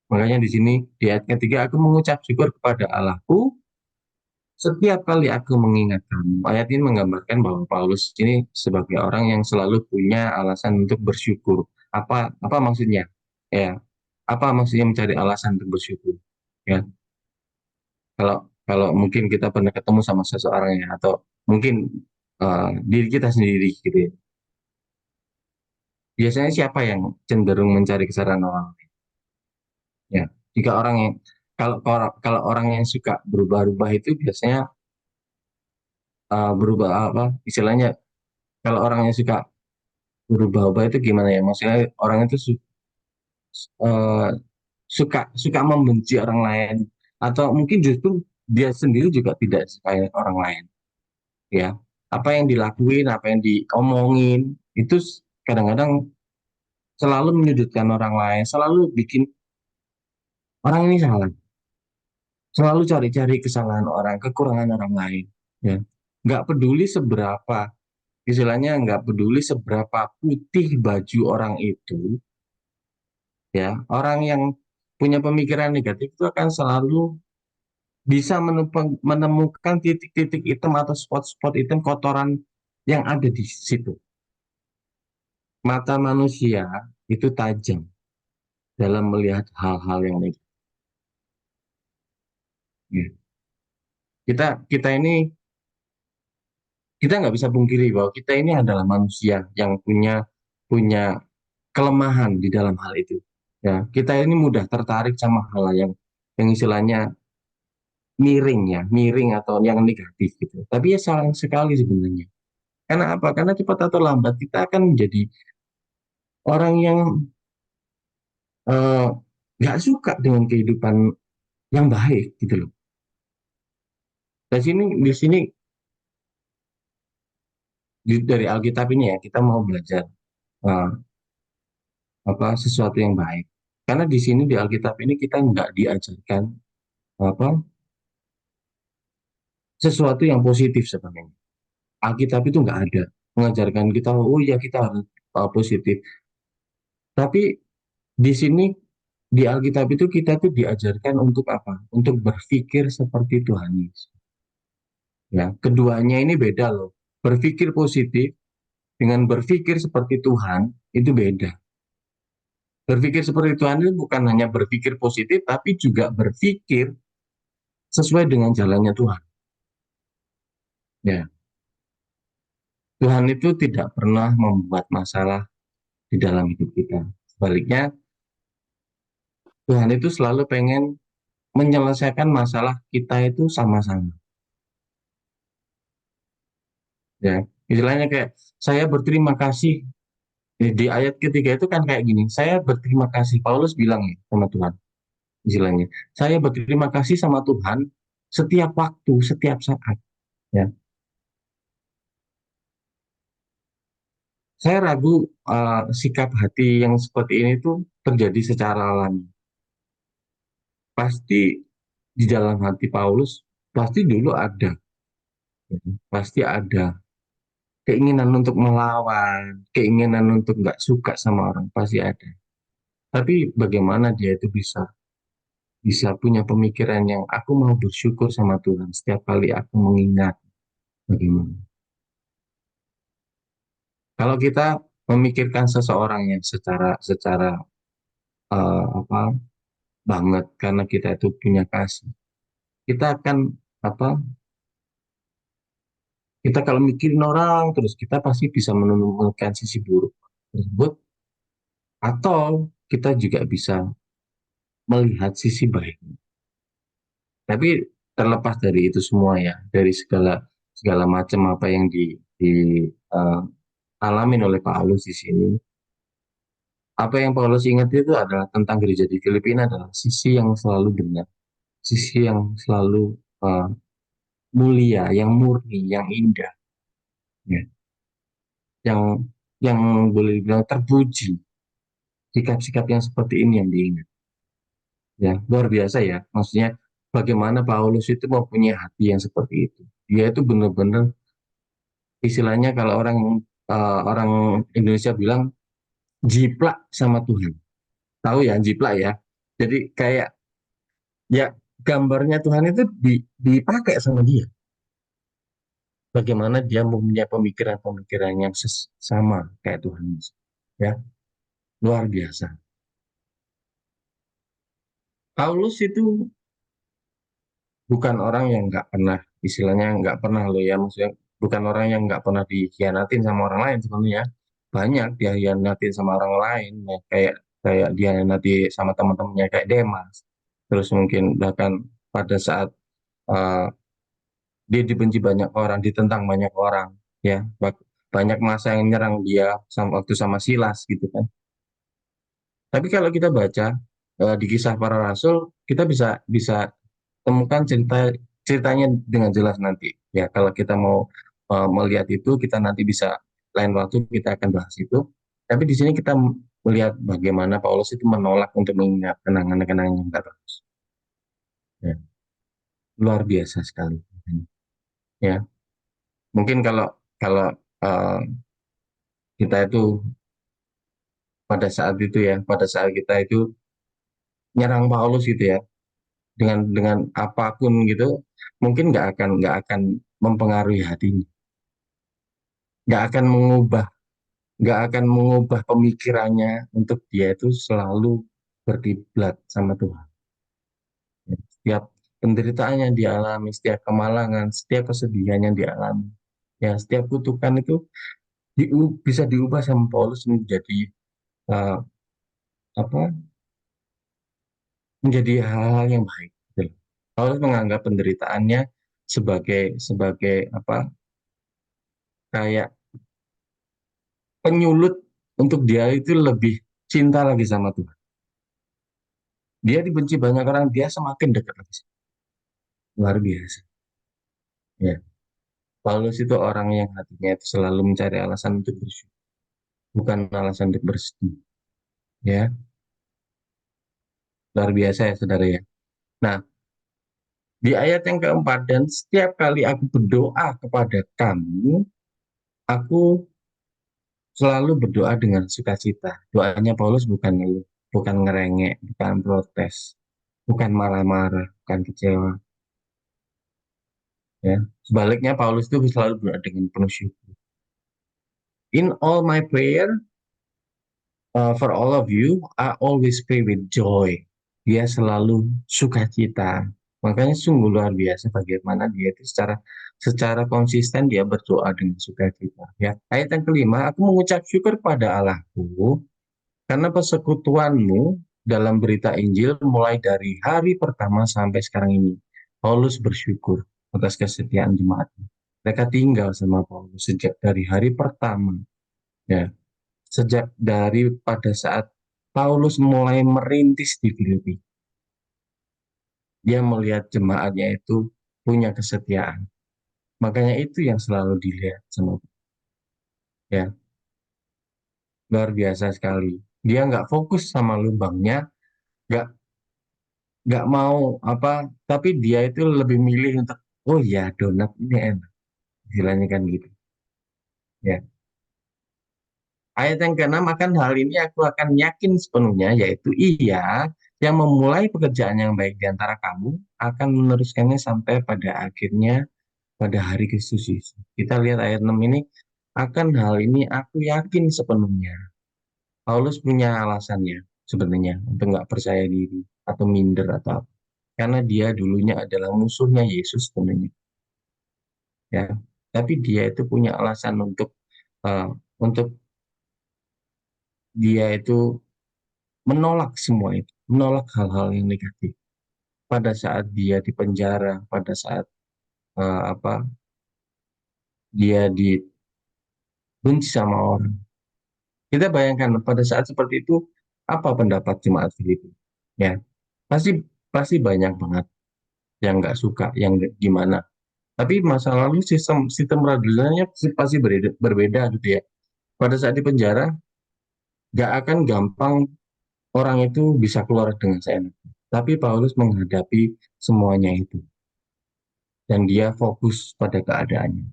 Makanya di sini di ayat ketiga aku mengucap syukur kepada Allahku setiap kali aku mengingat kamu. Ayat ini menggambarkan bahwa Paulus ini sebagai orang yang selalu punya alasan untuk bersyukur. Apa maksudnya? Ya, apa maksudnya mencari alasan untuk bersyukur? Ya, kalau kalau mungkin kita pernah ketemu sama seseorang ya, atau mungkin diri kita sendiri gitu ya. Biasanya siapa yang cenderung mencari kesalahan orang lain? Ya, jika orang yang kalau orang yang suka berubah-ubah itu biasanya berubah apa istilahnya, kalau orang yang suka berubah-ubah itu gimana ya? Maksudnya orang itu eh, suka suka membenci orang lain, atau mungkin justru dia sendiri juga tidak kayak orang lain, ya. Apa yang dilakuin, apa yang diomongin, itu kadang-kadang selalu menyudutkan orang lain, selalu bikin orang ini salah, selalu cari-cari kesalahan orang, kekurangan orang lain, ya. Nggak peduli seberapa, istilahnya nggak peduli seberapa putih baju orang itu, ya. Orang yang punya pemikiran negatif itu akan selalu bisa menemukan titik-titik hitam atau spot-spot hitam kotoran yang ada di situ. Mata manusia itu tajam dalam melihat hal-hal yang negatif. Ya. Kita kita ini kita nggak bisa pungkiri bahwa kita ini adalah manusia yang punya punya kelemahan di dalam hal itu. Ya, kita ini mudah tertarik sama hal yang istilahnya miring, ya, miring atau yang negatif gitu. Tapi ya sayang sekali sebenarnya. Karena apa? Karena cepat atau lambat kita akan menjadi orang yang eh, nggak suka dengan kehidupan yang baik gitu loh. Di sini dari Alkitab ini ya kita mau belajar eh, apa sesuatu yang baik. Karena di sini di Alkitab ini kita nggak diajarkan apa sesuatu yang positif sebenarnya. Alkitab itu nggak ada mengajarkan kita, oh ya kita harus positif. Tapi di sini di Alkitab itu kita tuh diajarkan untuk apa? Untuk berpikir seperti Tuhan Yesus. Ya, keduanya ini beda loh. Berpikir positif dengan berpikir seperti Tuhan itu beda. Berpikir seperti Tuhan itu bukan hanya berpikir positif, tapi juga berpikir sesuai dengan jalannya Tuhan. Ya, Tuhan itu tidak pernah membuat masalah di dalam hidup kita. Sebaliknya, Tuhan itu selalu pengen menyelesaikan masalah kita itu sama-sama. Ya, istilahnya kayak saya berterima kasih di ayat ketiga itu kan kayak gini. Saya berterima kasih. Paulus bilang ya sama Tuhan, istilahnya. Saya berterima kasih sama Tuhan setiap waktu, setiap saat. Ya, saya ragu sikap hati yang seperti ini tuh terjadi secara alami. Pasti di dalam hati Paulus pasti dulu ada, ya, pasti ada keinginan untuk melawan, keinginan untuk nggak suka sama orang pasti ada. Tapi bagaimana dia itu bisa bisa punya pemikiran yang aku mau bersyukur sama Tuhan setiap kali aku mengingat bagaimana. Kalau kita memikirkan seseorang yang secara secara apa banget karena kita itu punya kasih, kita akan apa? Kita kalau mikirin orang terus kita pasti bisa menemukan sisi buruk tersebut atau kita juga bisa melihat sisi baik. Tapi terlepas dari itu semua ya, dari segala segala macam apa yang di eh, alamin oleh Paulus di sini, apa yang Paulus ingat itu adalah tentang gereja di Filipina adalah sisi yang selalu benar, sisi yang selalu eh, mulia, yang murni, yang indah, ya. yang yang boleh dibilang terpuji, sikap-sikap yang seperti ini yang diingat, ya luar biasa ya, maksudnya bagaimana Paulus itu mempunyai hati yang seperti itu, dia itu benar-benar istilahnya kalau orang Indonesia bilang jiplak sama Tuhan. Tahu ya jiplak ya. Jadi kayak ya gambarnya Tuhan itu dipakai sama dia. Bagaimana dia mempunyai pemikiran-pemikiran yang sama kayak Tuhan Yesus. Ya, luar biasa. Paulus itu bukan orang yang nggak pernah, istilahnya nggak pernah loh ya, maksudnya bukan orang yang nggak pernah dikhianatin sama orang lain sebenarnya. Banyak dia hianatin sama orang lain, ya. Kayak kayak dia hianati sama teman-temannya kayak Demas. Terus mungkin bahkan pada saat uh, dia dibenci banyak orang, ditentang banyak orang, ya banyak masa yang nyerang dia sama waktu sama Silas gitu kan. Tapi kalau kita baca di kisah para rasul, kita bisa bisa temukan ceritanya dengan jelas nanti. Ya, kalau kita mau melihat itu, kita nanti bisa lain waktu kita akan bahas itu. Tapi di sini kita melihat bagaimana Paulus itu menolak untuk mengingat kenangan-kenangan yang nggak bagus. Ya, luar biasa sekali. Ya, mungkin kalau kalau eh, kita itu pada saat kita itu nyerang Paulus gitu ya, dengan apapun gitu, mungkin nggak akan mempengaruhi hatinya, nggak akan mengubah nggak akan mengubah pemikirannya untuk dia itu selalu berkiblat sama Tuhan. Ya, setiap penderitaan yang dialami, setiap kemalangan, setiap kesedihan yang dialami, ya setiap kutukan itu bisa diubah sama Paulus menjadi uh, apa? Menjadi hal-hal yang baik. Gitu. Paulus menganggap penderitaannya sebagai apa? Kayak penyulut untuk dia itu lebih cinta lagi sama Tuhan. Dia dibenci banyak orang, dia semakin dekat lagi. Luar biasa. Ya, Paulus itu orang yang hatinya itu selalu mencari alasan untuk bersyukur, bukan alasan untuk bersedih. Ya, luar biasa ya saudara ya. Nah, di ayat yang keempat, dan setiap kali aku berdoa kepada kamu, aku selalu berdoa dengan sukacita. Doanya Paulus bukan ngerengek, bukan protes, bukan marah-marah, bukan kecewa. Ya, sebaliknya Paulus itu selalu berdoa dengan penuh syukur. In all my prayer, for all of you, I always pray with joy. Dia selalu sukacita. Makanya sungguh luar biasa bagaimana dia itu secara konsisten dia berdoa dengan sukacita. Ya, ayat yang kelima, aku mengucap syukur pada Allahku karena persekutuanmu dalam berita Injil mulai dari hari pertama sampai sekarang ini. Paulus bersyukur atas kesetiaan jemaat. Mereka tinggal sama Paulus sejak dari hari pertama. Ya, sejak dari pada saat Paulus mulai merintis di Filipi. Dia melihat jemaatnya itu punya kesetiaan. Makanya itu yang selalu dilihat sama ya, luar biasa sekali. Dia nggak fokus sama lubangnya, nggak nggak mau apa, tapi dia itu lebih milih untuk oh ya donat ini enak, istilahnya kan gitu. Ya. Ayat yang keenam, akan hal ini aku akan yakin sepenuhnya, yaitu ia yang memulai pekerjaan yang baik di antara kamu akan meneruskannya sampai pada akhirnya pada hari Kristus Yesus. Kita lihat ayat 6 ini, akan hal ini aku yakin sepenuhnya. Paulus punya alasannya sebenarnya untuk nggak percaya diri atau minder atau apa. Karena dia dulunya adalah musuhnya Yesus sebenarnya. Ya, tapi dia itu punya alasan uh, untuk dia itu menolak semua itu, menolak hal-hal yang negatif. Pada saat dia di penjara, pada saat apa dia dibenci sama orang. Kita bayangkan pada saat seperti itu apa pendapat jemaat Filipi? Ya, pasti pasti banyak banget yang nggak suka, yang gimana. Tapi masa lalu sistem sistem peradilannya pasti berbeda gitu ya. Pada saat di penjara, nggak akan gampang orang itu bisa keluar dengan seenaknya. Tapi Paulus menghadapi semuanya itu. Dan dia fokus pada keadaannya.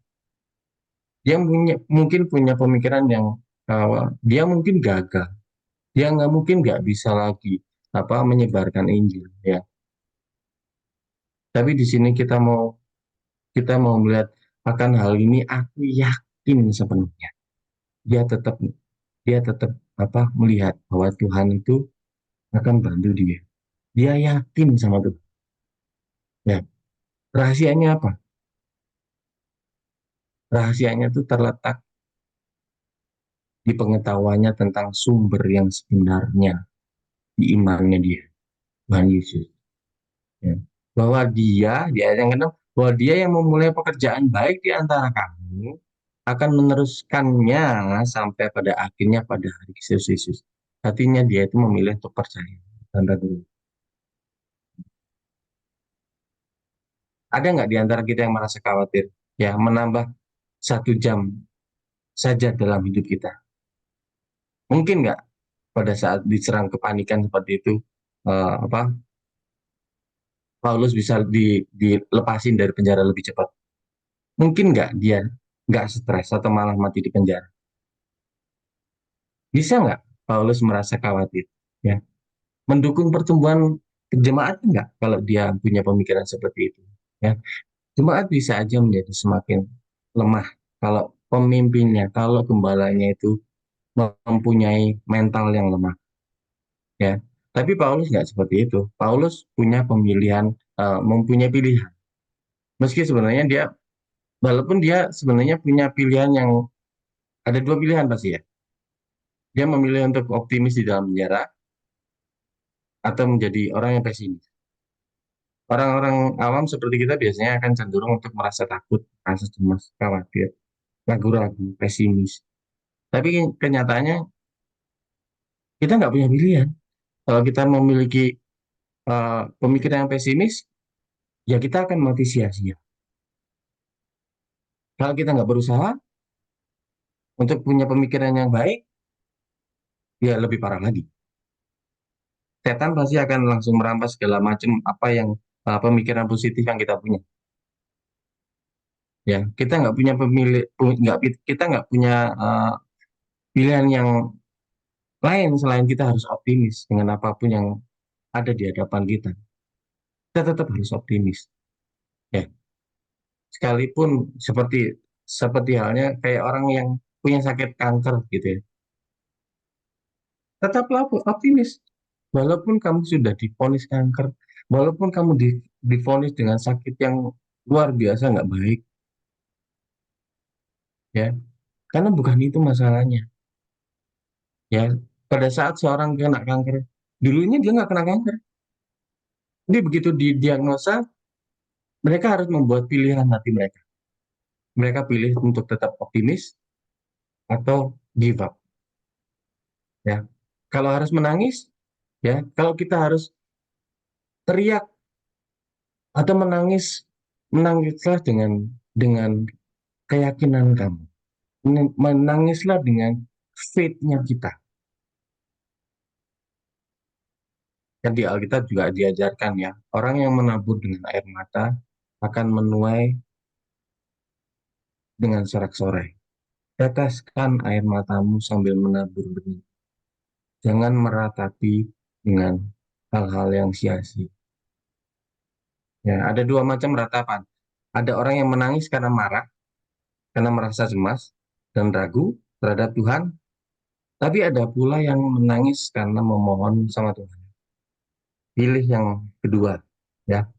Dia mungkin punya pemikiran yang dia mungkin gagal. Dia nggak mungkin nggak bisa lagi menyebarkan Injil. Ya. Tapi di sini kita mau melihat akan hal ini aku yakin sepenuhnya. Dia tetap dia tetap melihat bahwa Tuhan itu akan bantu dia. Dia yakin sama Tuhan. Ya, rahasianya apa? Rahasianya itu terletak di pengetahuannya tentang sumber yang sebenarnya di imannya dia, Tuhan Yesus. Ya. Bahwa dia, di ayat yang ke-6, bahwa dia yang memulai pekerjaan baik di antara kamu akan meneruskannya sampai pada akhirnya pada hari Kristus Yesus. Artinya dia itu memilih untuk percaya. Tanda dulu. Ada nggak di antara kita yang merasa khawatir? Ya, menambah 1 jam saja dalam hidup kita. Mungkin nggak pada saat diserang kepanikan seperti itu, Paulus bisa dilepasin dari penjara lebih cepat? Mungkin nggak dia nggak stres atau malah mati di penjara? Bisa nggak Paulus merasa khawatir? Ya, mendukung pertumbuhan jemaat nggak kalau dia punya pemikiran seperti itu? Ya, jemaat bisa aja menjadi semakin lemah kalau pemimpinnya, kalau gembalanya itu mempunyai mental yang lemah. Ya, tapi Paulus nggak seperti itu. Paulus punya pemilihan, mempunyai pilihan. Meski sebenarnya dia, walaupun dia sebenarnya punya pilihan yang ada 2 pilihan pasti ya. Dia memilih untuk optimis di dalam penjara atau menjadi orang yang pesimis. Orang-orang awam seperti kita biasanya akan cenderung untuk merasa takut, merasa cemas, khawatir, ragu-ragu, pesimis. Tapi kenyataannya kita nggak punya pilihan. Kalau kita memiliki pemikiran yang pesimis, ya kita akan mati sia-sia. Kalau kita nggak berusaha untuk punya pemikiran yang baik, ya lebih parah lagi. Setan pasti akan langsung merampas segala macam apa yang pemikiran positif yang kita punya. Ya, kita nggak punya kita nggak punya pilihan yang lain selain kita harus optimis dengan apapun yang ada di hadapan kita. Kita tetap harus optimis. Ya, sekalipun seperti seperti halnya kayak orang yang punya sakit kanker gitu ya. Tetaplah optimis. Walaupun kamu sudah divonis kanker, walaupun kamu divonis dengan sakit yang luar biasa nggak baik, ya, karena bukan itu masalahnya. Ya, pada saat seorang kena kanker, dulunya dia nggak kena kanker. Jadi begitu didiagnosa, mereka harus membuat pilihan hati mereka. Mereka pilih untuk tetap optimis atau give up. Ya, kalau harus menangis, ya, kalau kita harus teriak atau menangis, menangislah dengan keyakinan kamu. Menangislah dengan faith-nya kita. Kan di Alkitab juga diajarkan ya, orang yang menabur dengan air mata akan menuai dengan sorak-sorai. Teteskan air matamu sambil menabur benih. Jangan meratapi dengan hal-hal yang sia-sia. Ya, ada 2 macam ratapan. Ada orang yang menangis karena marah, karena merasa cemas dan ragu terhadap Tuhan. Tapi ada pula yang menangis karena memohon sama Tuhan. Pilih yang kedua, ya.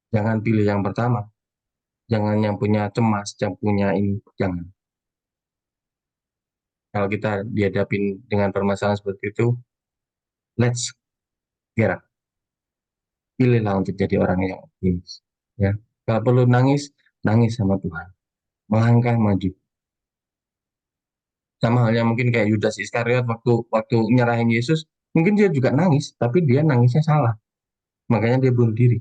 Jangan pilih yang pertama. Jangan yang punya cemas, yang punya ini, jangan. Kalau kita dihadapin dengan permasalahan seperti itu, let's get up. Pilihlah untuk jadi orang yang optimis. Ya. Kalau perlu nangis, nangis sama Tuhan. Melangkah maju. Sama halnya mungkin kayak Yudas Iskariot waktu nyerahin Yesus, mungkin dia juga nangis, tapi dia nangisnya salah. Makanya dia bunuh diri.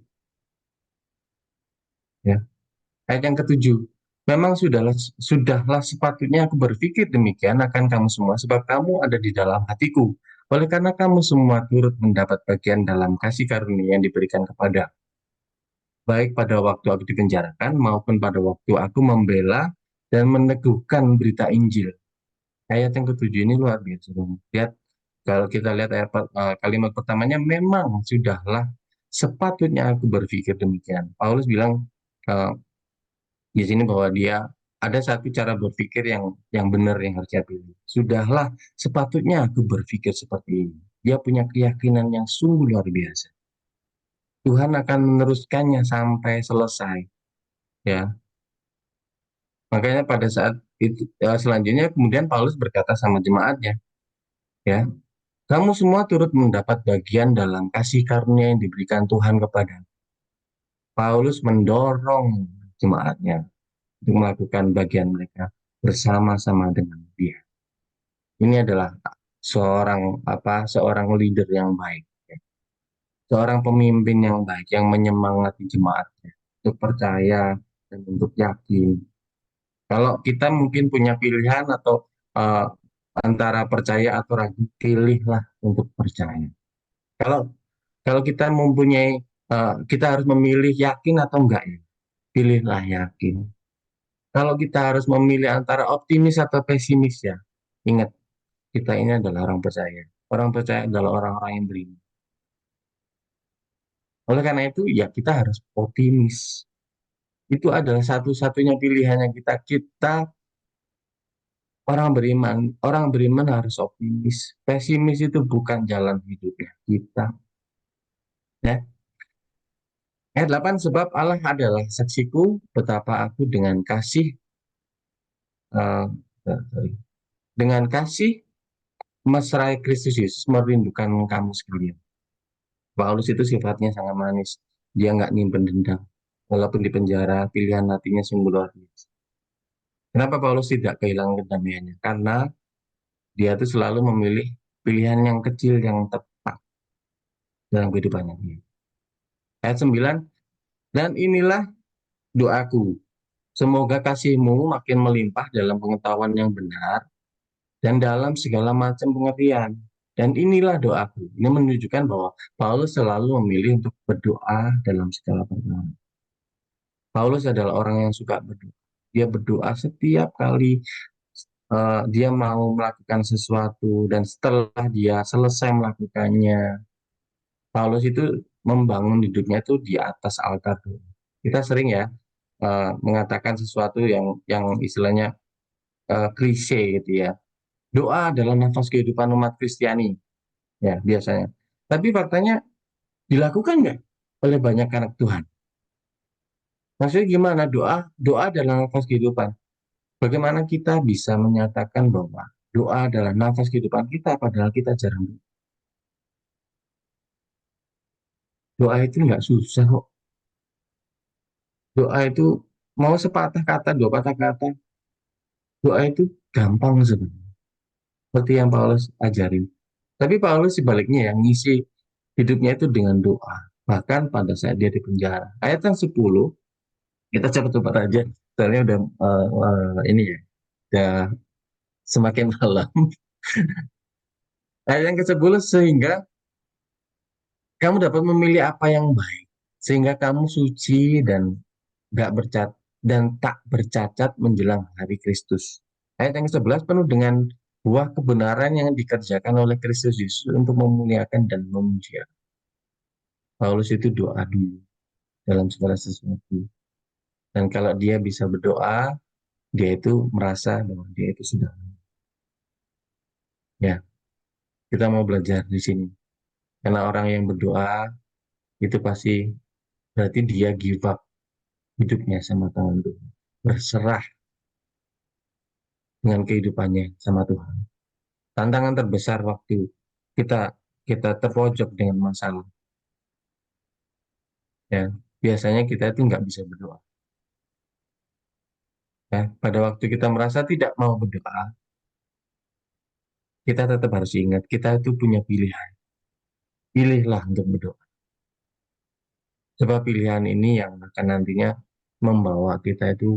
Ya. Ayat yang ke-7. Memang sudahlah sepatutnya aku berpikir demikian akan kamu semua, sebab kamu ada di dalam hatiku. Oleh karena kamu semua turut mendapat bagian dalam kasih karunia yang diberikan kepada, baik pada waktu aku dipenjarakan maupun pada waktu aku membela dan meneguhkan berita Injil. Ayat yang ke-7 ini luar biasa. Lihat, kalau kita lihat kalimat pertamanya, memang sudahlah sepatutnya aku berpikir demikian. Paulus bilang di sini bahwa dia ada satu cara berpikir yang benar yang harus dia pilih. Sudahlah sepatutnya aku berpikir seperti ini. Dia punya keyakinan yang sungguh luar biasa. Tuhan akan meneruskannya sampai selesai. Ya, makanya pada saat itu selanjutnya kemudian Paulus berkata sama jemaatnya, ya, kamu semua turut mendapat bagian dalam kasih karunia yang diberikan Tuhan kepada. Paulus mendorong jemaatnya untuk melakukan bagian mereka bersama-sama dengan dia. Ini adalah seorang leader yang baik, ya. Seorang pemimpin yang baik yang menyemangati jemaatnya. untuk percaya, dan untuk yakin. Kalau kita mungkin punya pilihan atau eh, antara percaya atau ragu, pilihlah untuk percaya. Kalau kalau kita mempunyai, kita harus memilih yakin atau enggak ya, pilihlah yakin. Kalau kita harus memilih antara optimis atau pesimis ya, ingat kita ini adalah orang percaya. Orang percaya adalah orang-orang yang beriman. Oleh karena itu ya kita harus optimis. Itu adalah satu-satunya pilihan yang kita orang beriman harus optimis. Pesimis itu bukan jalan hidupnya kita. Ya. Ayat 8, sebab Allah adalah saksiku betapa aku eh, sorry, dengan kasih mesra Kristus Yesus merindukan kamu sekalian. Paulus itu sifatnya sangat manis. Dia nggak nyimpen dendam. Walaupun di penjara, pilihan hatinya sungguh luar biasa. Kenapa Paulus tidak kehilangan kedamaiannya? Karena dia itu selalu memilih pilihan yang kecil yang tepat dalam kehidupannya. Ayat 9, dan inilah doaku. Semoga kasihmu makin melimpah dalam pengetahuan yang benar dan dalam segala macam pengertian. Dan inilah doaku. Ini menunjukkan bahwa Paulus selalu memilih untuk berdoa dalam segala perkara. Paulus adalah orang yang suka berdoa. Dia berdoa setiap kali dia mau melakukan sesuatu, dan setelah dia selesai melakukannya, Paulus itu membangun hidupnya itu di atas altar doa. Kita sering ya mengatakan sesuatu yang istilahnya klise gitu ya. Doa adalah nafas kehidupan umat Kristiani, ya biasanya. Tapi faktanya dilakukan nggak oleh banyak anak Tuhan? Maksudnya gimana? Doa adalah nafas kehidupan. Bagaimana kita bisa menyatakan bahwa doa adalah nafas kehidupan kita, padahal kita jarang doa? Doa itu nggak susah kok. Doa itu mau sepatah kata, dua patah kata, doa itu gampang sebenarnya. Seperti yang Paulus ajarin. Tapi Paulus sebaliknya yang ngisi hidupnya itu dengan doa. Bahkan pada saat dia di penjara. Ayat yang 10, kita cepat-cepat aja. Soalnya udah ini ya, udah semakin malam. Ayat yang ke-10, sehingga kamu dapat memilih apa yang baik, sehingga kamu suci dan nggak bercat dan tak bercacat menjelang hari Kristus. Ayat yang ke-11, penuh dengan buah kebenaran yang dikerjakan oleh Kristus Yesus untuk memuliakan dan memuji Allah. Paulus itu doa dulu dalam segala sesuatu. Dan kalau dia bisa berdoa, dia itu merasa bahwa dia itu sudah. Ya, kita mau belajar di sini. Karena orang yang berdoa itu pasti berarti dia give up hidupnya sama Tuhan, berserah dengan kehidupannya sama Tuhan. Tantangan terbesar waktu kita kita terpojok dengan masalah, ya biasanya kita itu nggak bisa berdoa. Ya, pada waktu kita merasa tidak mau berdoa, kita tetap harus ingat kita itu punya pilihan. Pilihlah untuk berdoa. Sebab pilihan ini yang akan nantinya membawa kita itu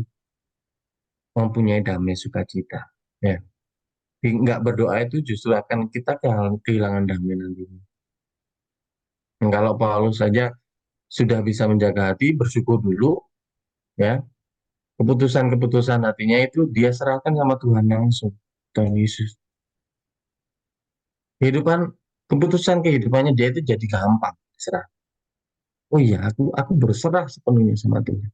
mempunyai damai sukacita. Ya, nggak berdoa itu justru akan kita kehilangan damai nantinya. Dan kalau Paulus saja sudah bisa menjaga hati, bersyukur dulu, ya keputusan-keputusan hatinya itu dia serahkan sama Tuhan langsung, Tuhan Yesus. Kehidupan, keputusan kehidupannya dia itu jadi gampang serah. Oh iya, aku berserah sepenuhnya sama Tuhan.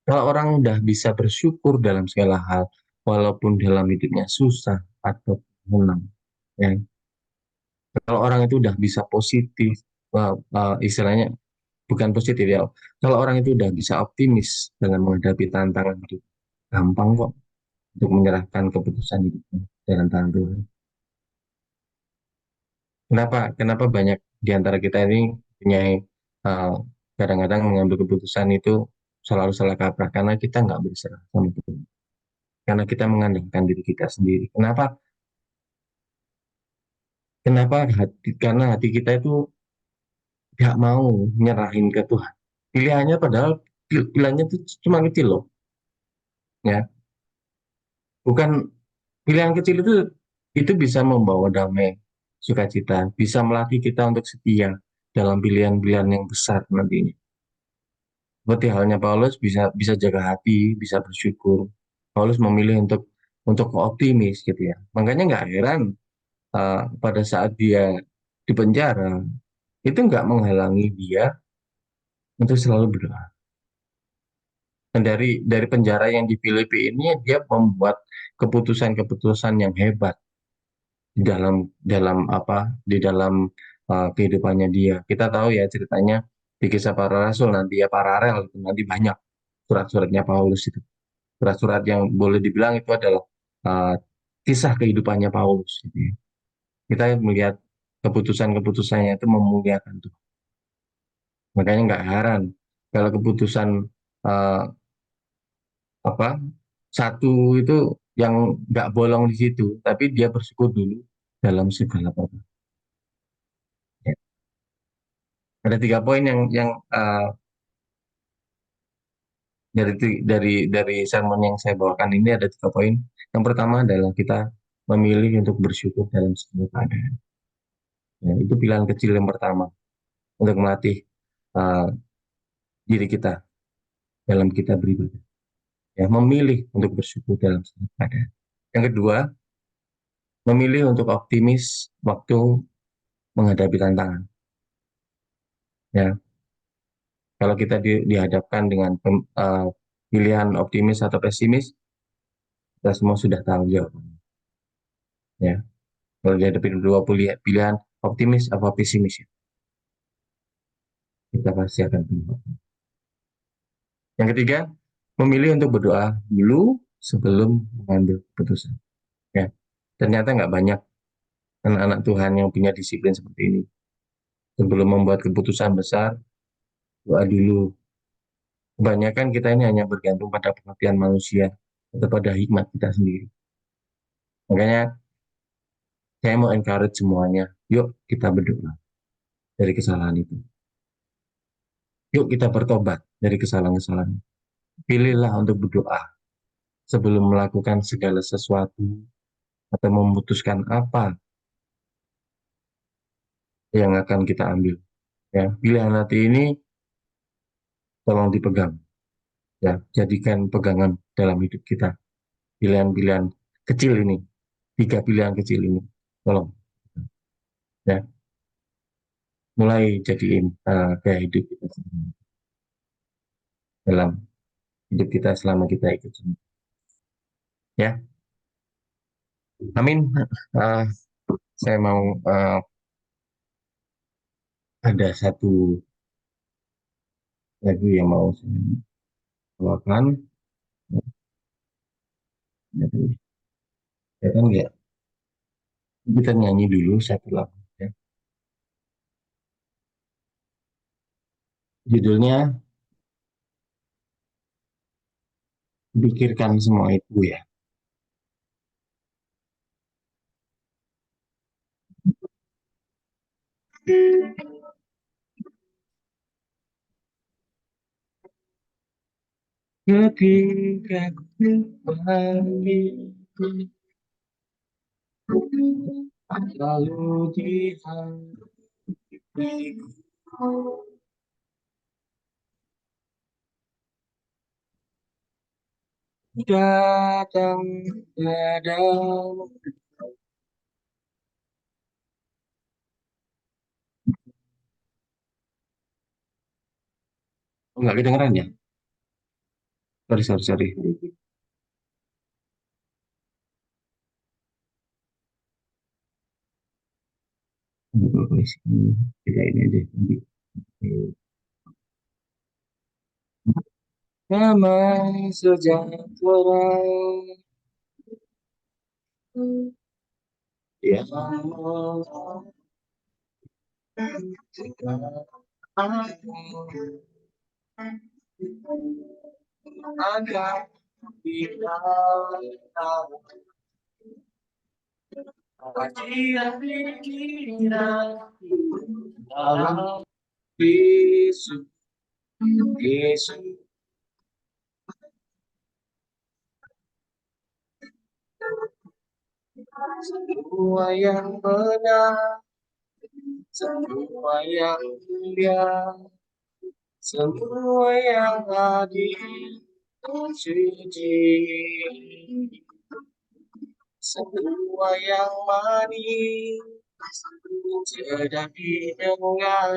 Kalau orang udah bisa bersyukur dalam segala hal, walaupun dalam hidupnya susah atau menang, ya. Kalau orang itu udah bisa positif, istilahnya bukan positif ya. Kalau orang itu udah bisa optimis dalam menghadapi tantangan hidup, gampang kok untuk menyerahkan keputusan hidupnya dalam tangan Tuhan. Kenapa banyak di antara kita ini punya kadang-kadang mengambil keputusan itu selalu salah kaprah karena kita nggak berserah sama Tuhan. Karena kita mengandalkan diri kita sendiri. Kenapa? Kenapa? Karena hati kita itu nggak mau nyerahin ke Tuhan. Pilihannya padahal pilihannya itu cuma kecil loh, ya. Bukan pilihan kecil itu bisa membawa damai, sukacita, bisa melatih kita untuk setia dalam pilihan-pilihan yang besar nantinya. Seperti halnya Paulus bisa bisa jaga hati, bisa bersyukur. Paulus memilih untuk optimis gitu ya. Makanya nggak heran pada saat dia di penjara itu nggak menghalangi dia untuk selalu berdoa. Dan dari penjara yang di Filipi ini dia membuat keputusan-keputusan yang hebat di dalam kehidupannya dia. Kita tahu ya ceritanya di Kisah Para Rasul nanti ya paralel itu nanti banyak surat-suratnya Paulus itu. Surat-surat yang boleh dibilang itu adalah uh, kisah kehidupannya Paulus gitu ya. Kita melihat keputusan-keputusannya itu memuliakan Tuhan. Makanya nggak heran kalau keputusan uh, apa satu itu yang nggak bolong di situ, tapi dia bersyukur dulu dalam segala perkara. Ya. Ada 3 poin yang dari sermon yang saya bawakan ini ada 3 poin. Yang pertama adalah kita memilih untuk bersyukur dalam segala keadaan. Ya, itu pilihan kecil yang pertama untuk melatih uh, diri kita dalam kita beribadah. Ya, memilih untuk bersyukur dalam segala keadaan. Yang kedua, memilih untuk optimis waktu menghadapi tantangan. Ya, kalau kita dihadapkan dengan pilihan optimis atau pesimis, kita semua sudah tahu jawabannya. Ya, kalau dihadapi dua pilihan optimis atau pesimis, ya, kita pasti akan pilih. Yang ketiga, memilih untuk berdoa dulu sebelum mengambil keputusan. Ya, ternyata nggak banyak anak-anak Tuhan yang punya disiplin seperti ini. Sebelum membuat keputusan besar, doa dulu. Kebanyakan kita ini hanya bergantung pada pengertian manusia atau pada hikmat kita sendiri. Makanya saya mau encourage semuanya, yuk kita berdoa dari kesalahan itu. Yuk kita bertobat dari kesalahan-kesalahan. Pilihlah untuk berdoa sebelum melakukan segala sesuatu atau memutuskan apa yang akan kita ambil. Ya, pilihan hati ini tolong dipegang. Ya, jadikan pegangan dalam hidup kita. Pilihan-pilihan kecil ini, 3 pilihan kecil ini, tolong. Ya, mulai jadiin gaya hidup kita dalam hidup kita selama kita ikut semua. Ya, amin. Uh, saya mau ada satu lagu yang mau saya bawakan. Ya kan ya, kita nyanyi dulu satu lagu. Ya. Judulnya Pikirkan Semua Itu ya. Ketika kembali lalu di hatiku datang padamu. Oh, nggak kedengeran ya? Sorry, sorry, sorry. Tidak ini aja. Damai sejahtera yang segala agar kita tahu pikiran dalam Yesus Yesus, semua yang benar, semua yang mulia, semua yang adil dan suci, semua yang manis, sedang didengar,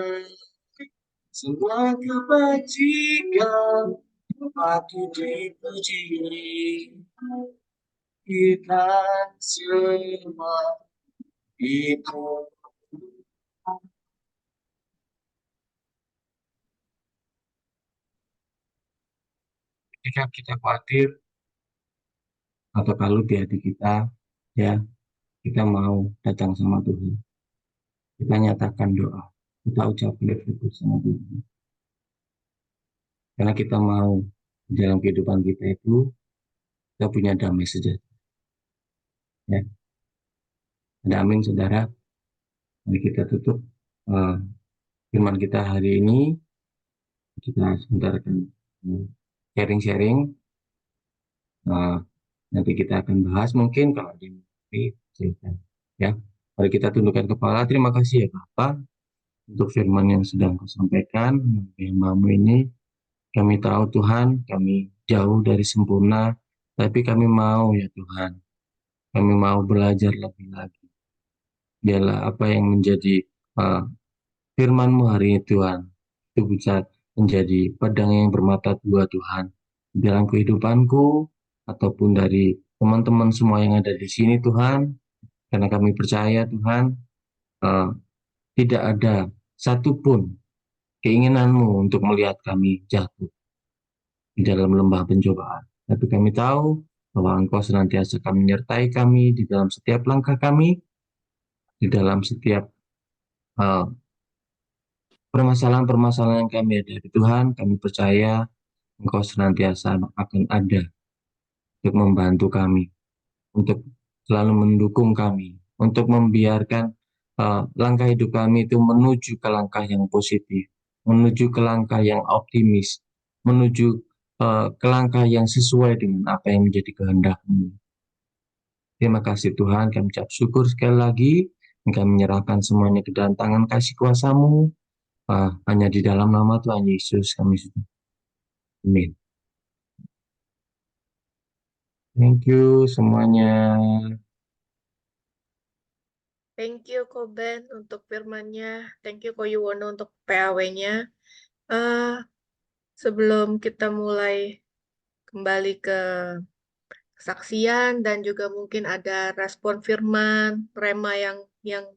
semua kebajikan patut dipuji. Kita semua itu ketika kita khawatir atau kalau di hati kita, ya kita mau datang sama Tuhan, kita nyatakan doa, kita ucapkan bersyukur sama Tuhan, karena kita mau di dalam kehidupan kita itu kita punya damai sejahtera. Ya, ada amin saudara. Mari kita tutup firman kita hari ini. Kita sebentar akan sharing-sharing. Nanti kita akan bahas mungkin kalau di silakan. Ya, mari kita tundukkan kepala. Terima kasih ya Bapak untuk firman yang sedang kau sampaikan. Yang mamu ini kami tahu Tuhan, kami jauh dari sempurna, tapi kami mau ya Tuhan, kami mau belajar lebih lagi. Biarlah apa yang menjadi uh, firman-Mu hari ini Tuhan, itu bisa menjadi pedang yang bermata dua Tuhan. Dalam kehidupanku, ataupun dari teman-teman semua yang ada di sini Tuhan, karena kami percaya Tuhan, uh, tidak ada satupun keinginanmu untuk melihat kami jatuh di dalam lembah pencobaan. Tapi kami tahu bahwa Engkau senantiasa akan menyertai kami di dalam setiap langkah kami, di dalam setiap uh, permasalahan-permasalahan yang kami hadapi Tuhan. Kami percaya Engkau senantiasa akan ada untuk membantu kami, untuk selalu mendukung kami, untuk membiarkan langkah hidup kami itu menuju ke langkah yang positif, menuju ke langkah yang optimis, menuju ke langkah yang sesuai dengan apa yang menjadi kehendak-Mu. Terima kasih Tuhan, kami ucap syukur sekali lagi, dan kami menyerahkan semuanya ke dalam tangan kasih kuasa-Mu, hanya di dalam nama Tuhan Yesus kami sudah. Amin. Thank you semuanya. Thank you Koben untuk firmannya. Thank you Ko Yuwono untuk PAW-nya. Sebelum kita mulai kembali ke kesaksian dan juga mungkin ada respon firman rema yang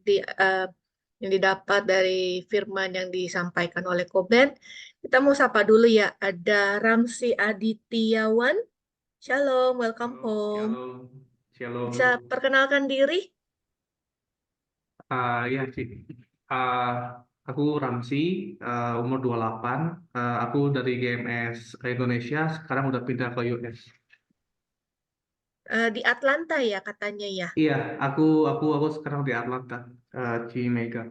didapat dari firman yang disampaikan oleh Koben. Kita mau sapa dulu ya. Ada Ramsi Adityawan. Shalom, welcome home. Shalom. Bisa perkenalkan diri? Ya, Cik. Aku Ramsi, umur 28. Aku dari GMS Indonesia, sekarang udah pindah ke US. Di Atlanta ya katanya ya. Iya, aku sekarang di Atlanta, Cimega.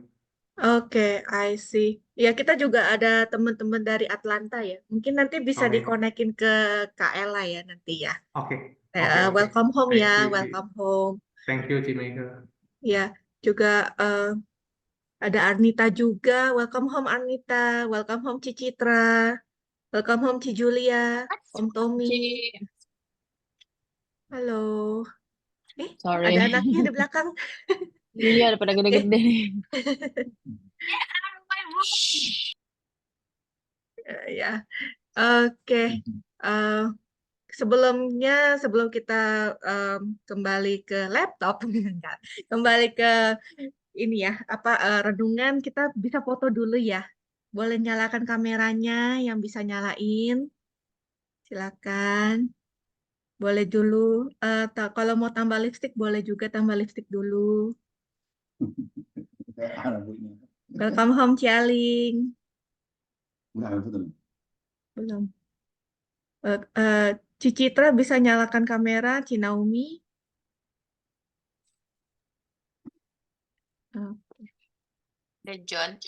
Oke, I see. Ya, kita juga ada teman-teman dari Atlanta ya. Mungkin nanti bisa Oke, dikonekin ke KLA ya nanti ya. oke, oke. Welcome home Thank ya, you, Ci. welcome home. Thank you, Cimega. Ya, juga ada Arnita juga. Welcome home Arnita, welcome home Cicitra, welcome home Ci Julia, Om Tommy. Halo. Sorry. Ada anaknya di belakang. Iya, udah pada gede-gede nih. Ya, oke. Sebelum kita kembali ke laptop, kembali ke ini ya, renungan, kita bisa foto dulu ya. Boleh nyalakan kameranya, yang bisa nyalain, silakan. Boleh dulu. Kalau mau tambah lipstick, boleh juga tambah lipstick dulu. Welcome home Cialing. Belum. Cicitra bisa nyalakan kamera, Cinaumi. Dan John.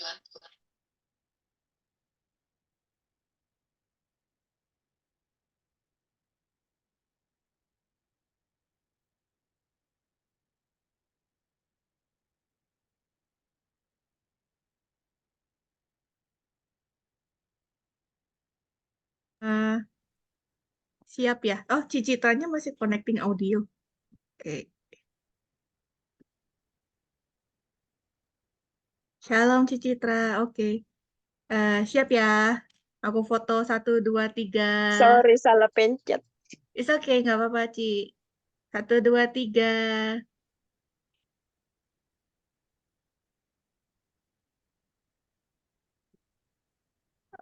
Eh, siap ya? Oh, Cicitranya masih connecting audio. Oke. Shalom Cicitra. Oke. Siap ya? Aku foto 1, 2, 3. Sorry, salah pencet. It's okay, nggak apa-apa, Ci. 1, 2, 3.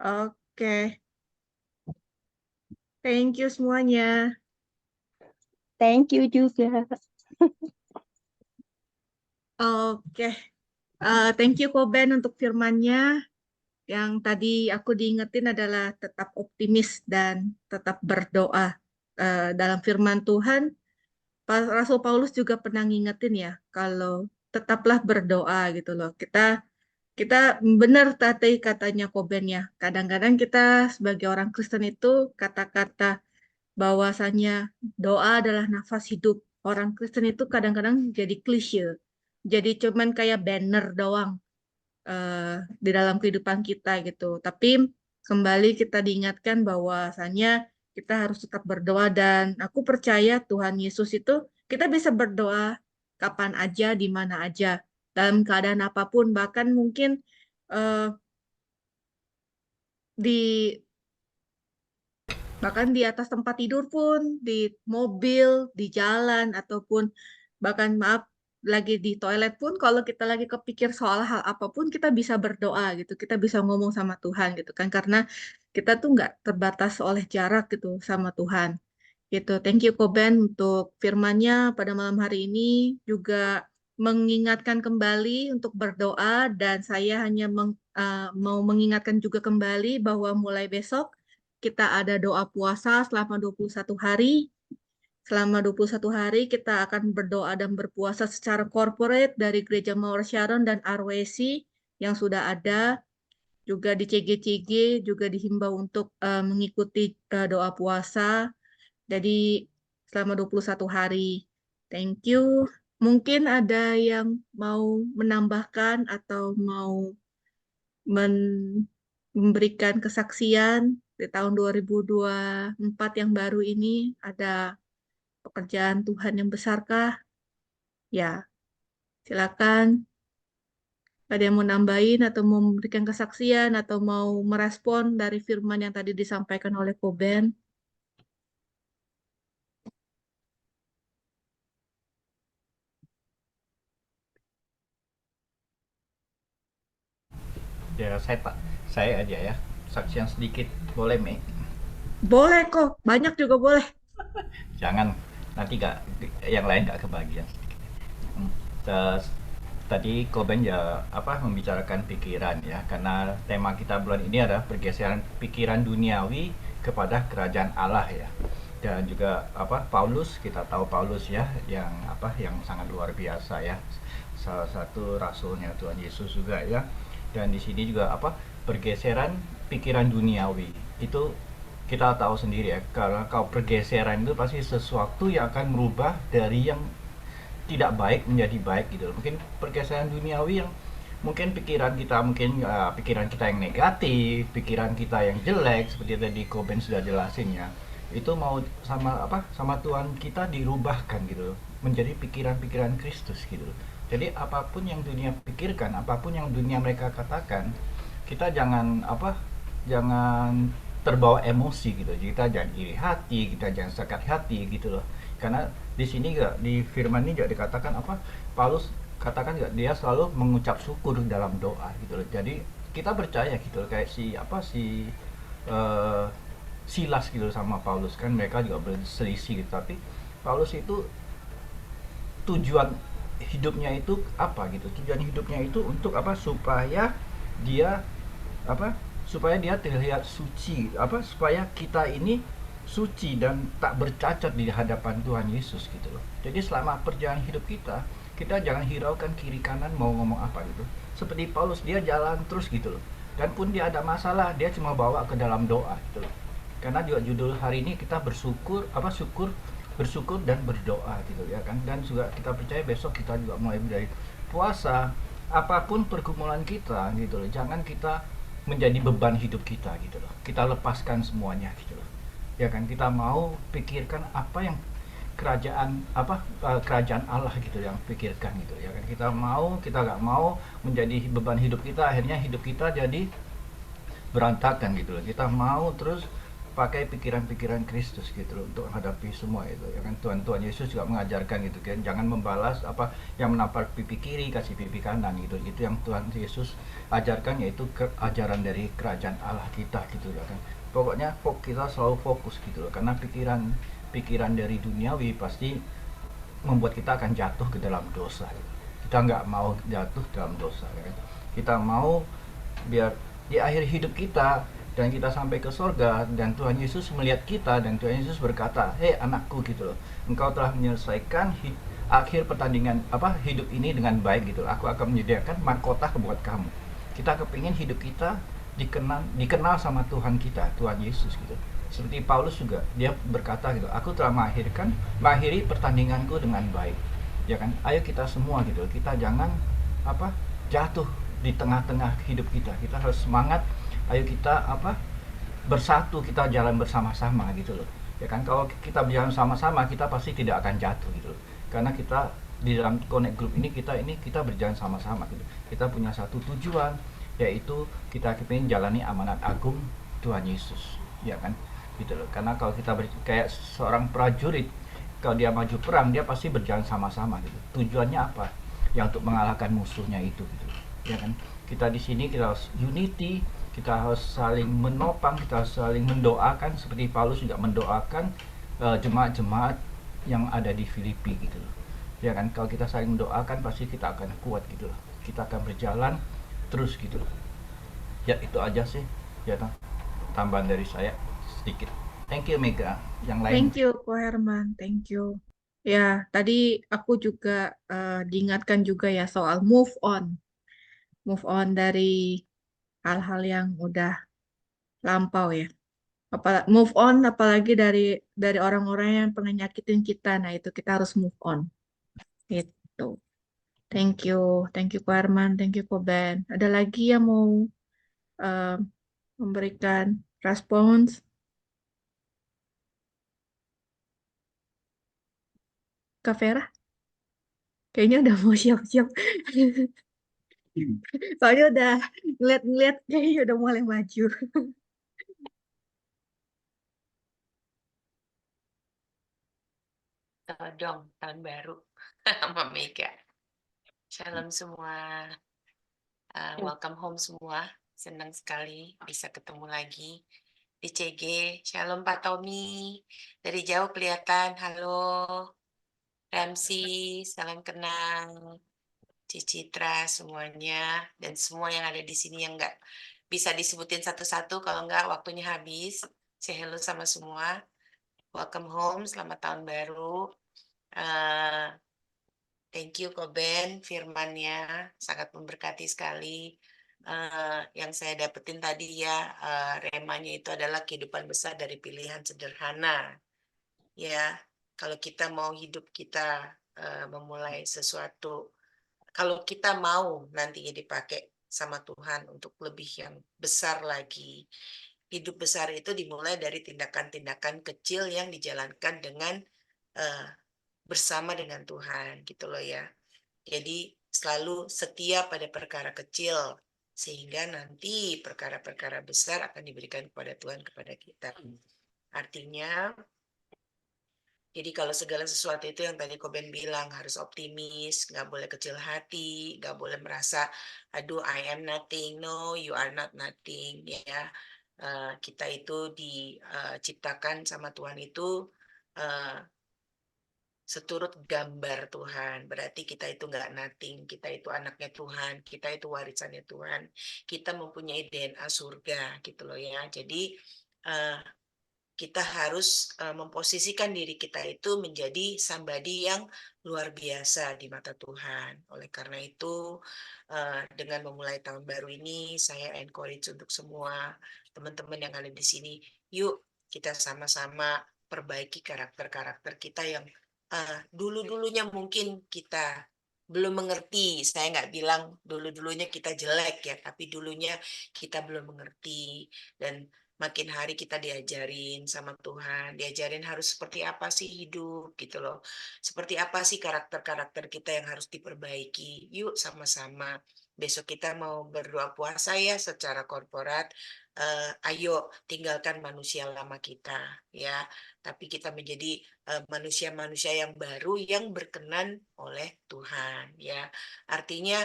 Oke. Thank you semuanya. Thank you juga. Oke. Thank you Koben untuk firmannya. Yang tadi aku diingetin adalah tetap optimis dan tetap berdoa. Dalam firman Tuhan, Rasul Paulus juga pernah ngingetin ya, kalau tetaplah berdoa gitu loh. Kita benar tadi katanya Koben ya. Kadang-kadang kita sebagai orang Kristen itu kata-kata bahwasanya doa adalah nafas hidup. Orang Kristen itu kadang-kadang jadi klise. Jadi cuman kayak banner doang di dalam kehidupan kita gitu. Tapi kembali kita diingatkan bahwasanya kita harus tetap berdoa dan aku percaya Tuhan Yesus itu kita bisa berdoa kapan aja, di mana aja, dalam keadaan apapun, bahkan mungkin eh, di bahkan di atas tempat tidur pun, di mobil, di jalan, ataupun bahkan maaf, lagi di toilet pun, kalau kita lagi kepikir soal hal apapun, kita bisa berdoa gitu, kita bisa ngomong sama Tuhan gitu kan, karena kita tuh nggak terbatas oleh jarak gitu sama Tuhan. Gitu. Thank you Koben untuk firman-Nya pada malam hari ini juga mengingatkan kembali untuk berdoa dan saya hanya mau mengingatkan juga kembali bahwa mulai besok kita ada doa puasa selama 21 hari. Selama 21 hari kita akan berdoa dan berpuasa secara corporate dari Gereja Mawar Sharon dan RWC yang sudah ada. Juga di CG-CG juga dihimbau untuk mengikuti doa puasa. Jadi selama 21 hari. Thank you. Mungkin ada yang mau menambahkan atau mau memberikan kesaksian di tahun 2024 yang baru ini. Ada pekerjaan Tuhan yang besarkah? Ya, silakan. Ada yang mau nambahin atau mau memberikan kesaksian atau mau merespon dari firman yang tadi disampaikan oleh Koben? Ya, saya aja ya, saksian sedikit, boleh, Mei? Boleh kok, banyak juga boleh. Jangan, nanti yang lain nggak kebagian. Terus, tadi Koben ya membicarakan pikiran ya, karena tema kita bulan ini adalah pergeseran pikiran duniawi kepada kerajaan Allah ya. Dan juga Paulus, kita tahu Paulus ya, yang sangat luar biasa ya, salah satu rasulnya Tuhan Yesus juga ya. Dan di sini juga pergeseran pikiran duniawi itu kita tahu sendiri ya, karena kalau pergeseran itu pasti sesuatu yang akan merubah dari yang tidak baik menjadi baik gitu. Mungkin pergeseran duniawi yang mungkin pikiran kita yang negatif, pikiran kita yang jelek seperti tadi Koben sudah jelasin ya, itu mau sama Tuhan kita dirubahkan gitu menjadi pikiran-pikiran Kristus gitu. Jadi apapun yang dunia pikirkan, apapun yang dunia mereka katakan, kita jangan terbawa emosi gitu. Kita jangan iri hati, kita jangan sakit hati gitu loh. Karena di sini juga di firman ini juga dikatakan Paulus katakan juga dia selalu mengucap syukur dalam doa gitu loh. Jadi kita percaya gitu loh, kayak Silas gitu sama Paulus kan mereka juga berselisih gitu, tapi Paulus itu tujuan hidupnya itu tujuan hidupnya itu untuk supaya dia terlihat suci, supaya kita ini suci dan tak bercacat di hadapan Tuhan Yesus gitu loh. Jadi selama perjalanan hidup kita jangan hiraukan kiri kanan mau ngomong apa gitu. Seperti Paulus, dia jalan terus gitu loh, dan pun dia ada masalah dia cuma bawa ke dalam doa gitu loh. Karena juga judul hari ini kita bersyukur dan berdoa gitu ya kan. Dan juga kita percaya besok kita juga mulai dari puasa, apapun pergumulan kita gitu loh, jangan kita menjadi beban hidup kita gitu loh. Kita lepaskan semuanya gitu loh. Ya kan, kita mau pikirkan apa yang kerajaan Allah gitu yang pikirkan gitu ya kan. Kita nggak mau menjadi beban hidup kita, akhirnya hidup kita jadi berantakan gitu loh. Kita mau terus pakai pikiran-pikiran Kristus gitu loh untuk hadapi semua itu ya kan. Tuhan Yesus juga mengajarkan gitu kan, jangan membalas apa yang menampar pipi kiri kasih pipi kanan gitu. Itu yang Tuhan Yesus ajarkan, yaitu ajaran dari kerajaan Allah kita gitu ya kan. Pokoknya kita selalu fokus gitu loh, karena pikiran dari duniawi pasti membuat kita akan jatuh ke dalam dosa gitu. Kita nggak mau jatuh dalam dosa ya kan? Kita mau biar di akhir hidup kita dan kita sampai ke sorga dan Tuhan Yesus melihat kita dan Tuhan Yesus berkata, hei anakku gitu loh, engkau telah menyelesaikan akhir pertandingan hidup ini dengan baik gitu loh. Aku akan menyediakan mahkota buat kamu. Kita kepingin hidup kita dikenal sama Tuhan kita, Tuhan Yesus gitu. Seperti Paulus juga, dia berkata gitu, aku telah mengakhiri pertandinganku dengan baik. Ya kan? Ayo kita semua gitu, kita jangan jatuh di tengah-tengah hidup kita. Kita harus semangat. Ayo kita bersatu, kita jalan bersama-sama gitu loh. Ya kan, kalau kita berjalan sama-sama, kita pasti tidak akan jatuh gitu loh. Karena kita di dalam Connect Group ini kita berjalan sama-sama gitu. Kita punya satu tujuan, yaitu kita ingin jalani amanat agung Tuhan Yesus, ya kan? Gitu loh. Karena kalau kita kayak seorang prajurit, kalau dia maju perang, dia pasti berjalan sama-sama gitu. Tujuannya apa? Ya untuk mengalahkan musuhnya itu gitu. Ya kan? Kita di sini kita harus unity, kita harus saling menopang, kita harus saling mendoakan seperti Paulus juga mendoakan jemaat-jemaat yang ada di Filipi gitu loh. Ya kan? Kalau kita saling mendoakan pasti kita akan kuat gitu loh. Kita akan berjalan terus gitu loh. Ya itu aja sih. Ya tambahan dari saya sedikit. Thank you Mega. Yang lain. Thank you, Ko Herman. Thank you. Ya, tadi aku juga diingatkan juga ya soal move on. Move on dari hal-hal yang udah lampau ya. Move on apalagi dari orang-orang yang pernah nyakitin kita. Nah, itu kita harus move on. Gitu. Thank you. Thank you, Ko Herman. Thank you, Ko Ben. Ada lagi yang mau eh, memberikan respons? Kak Vera? Kayaknya udah mau siap-siap. Soalnya udah ngeliat-ngeliat kayaknya udah mulai maju. Dong, tahun baru sama Mega. Shalom semua. Welcome home semua. Senang sekali bisa ketemu lagi di CG. Shalom Pak Tommy. Dari jauh kelihatan. Halo. Ramsi, salam kenal. Cicitra semuanya. Dan semua yang ada di sini yang nggak bisa disebutin satu-satu. Kalau nggak waktunya habis. Say hello sama semua. Welcome home. Selamat tahun baru. Thank you Koben, firmannya sangat memberkati sekali. Yang saya dapetin tadi ya, remanya itu adalah kehidupan besar dari pilihan sederhana. Ya, kalau kita mau hidup kita memulai sesuatu, kalau kita mau nantinya dipakai sama Tuhan untuk lebih yang besar lagi, hidup besar itu dimulai dari tindakan-tindakan kecil yang dijalankan dengan bersama dengan Tuhan gitu loh ya. Jadi selalu setia pada perkara kecil sehingga nanti perkara-perkara besar akan diberikan kepada Tuhan kepada kita. Artinya jadi kalau segala sesuatu itu yang tadi Koben bilang harus optimis, nggak boleh kecil hati, nggak boleh merasa aduh I am nothing. No, you are not nothing ya. Kita itu diciptakan sama Tuhan itu seturut gambar Tuhan. Berarti kita itu nggak nothing, kita itu anaknya Tuhan, kita itu warisannya Tuhan, kita mempunyai DNA surga gitu loh ya. Jadi kita harus memposisikan diri kita itu menjadi somebody yang luar biasa di mata Tuhan. Oleh karena itu, dengan memulai tahun baru ini, saya encourage untuk semua teman-teman yang ada di sini, yuk kita sama-sama perbaiki karakter-karakter kita yang dulu-dulunya mungkin kita belum mengerti. Saya nggak bilang dulu-dulunya kita jelek ya, tapi dulunya kita belum mengerti. Dan makin hari kita diajarin sama Tuhan, diajarin harus seperti apa sih hidup gitu loh. Seperti apa sih karakter-karakter kita yang harus diperbaiki. Yuk sama-sama. Besok kita mau berdoa puasa ya secara korporat. Ayo tinggalkan manusia lama kita ya. Tapi kita menjadi manusia-manusia yang baru yang berkenan oleh Tuhan ya. Artinya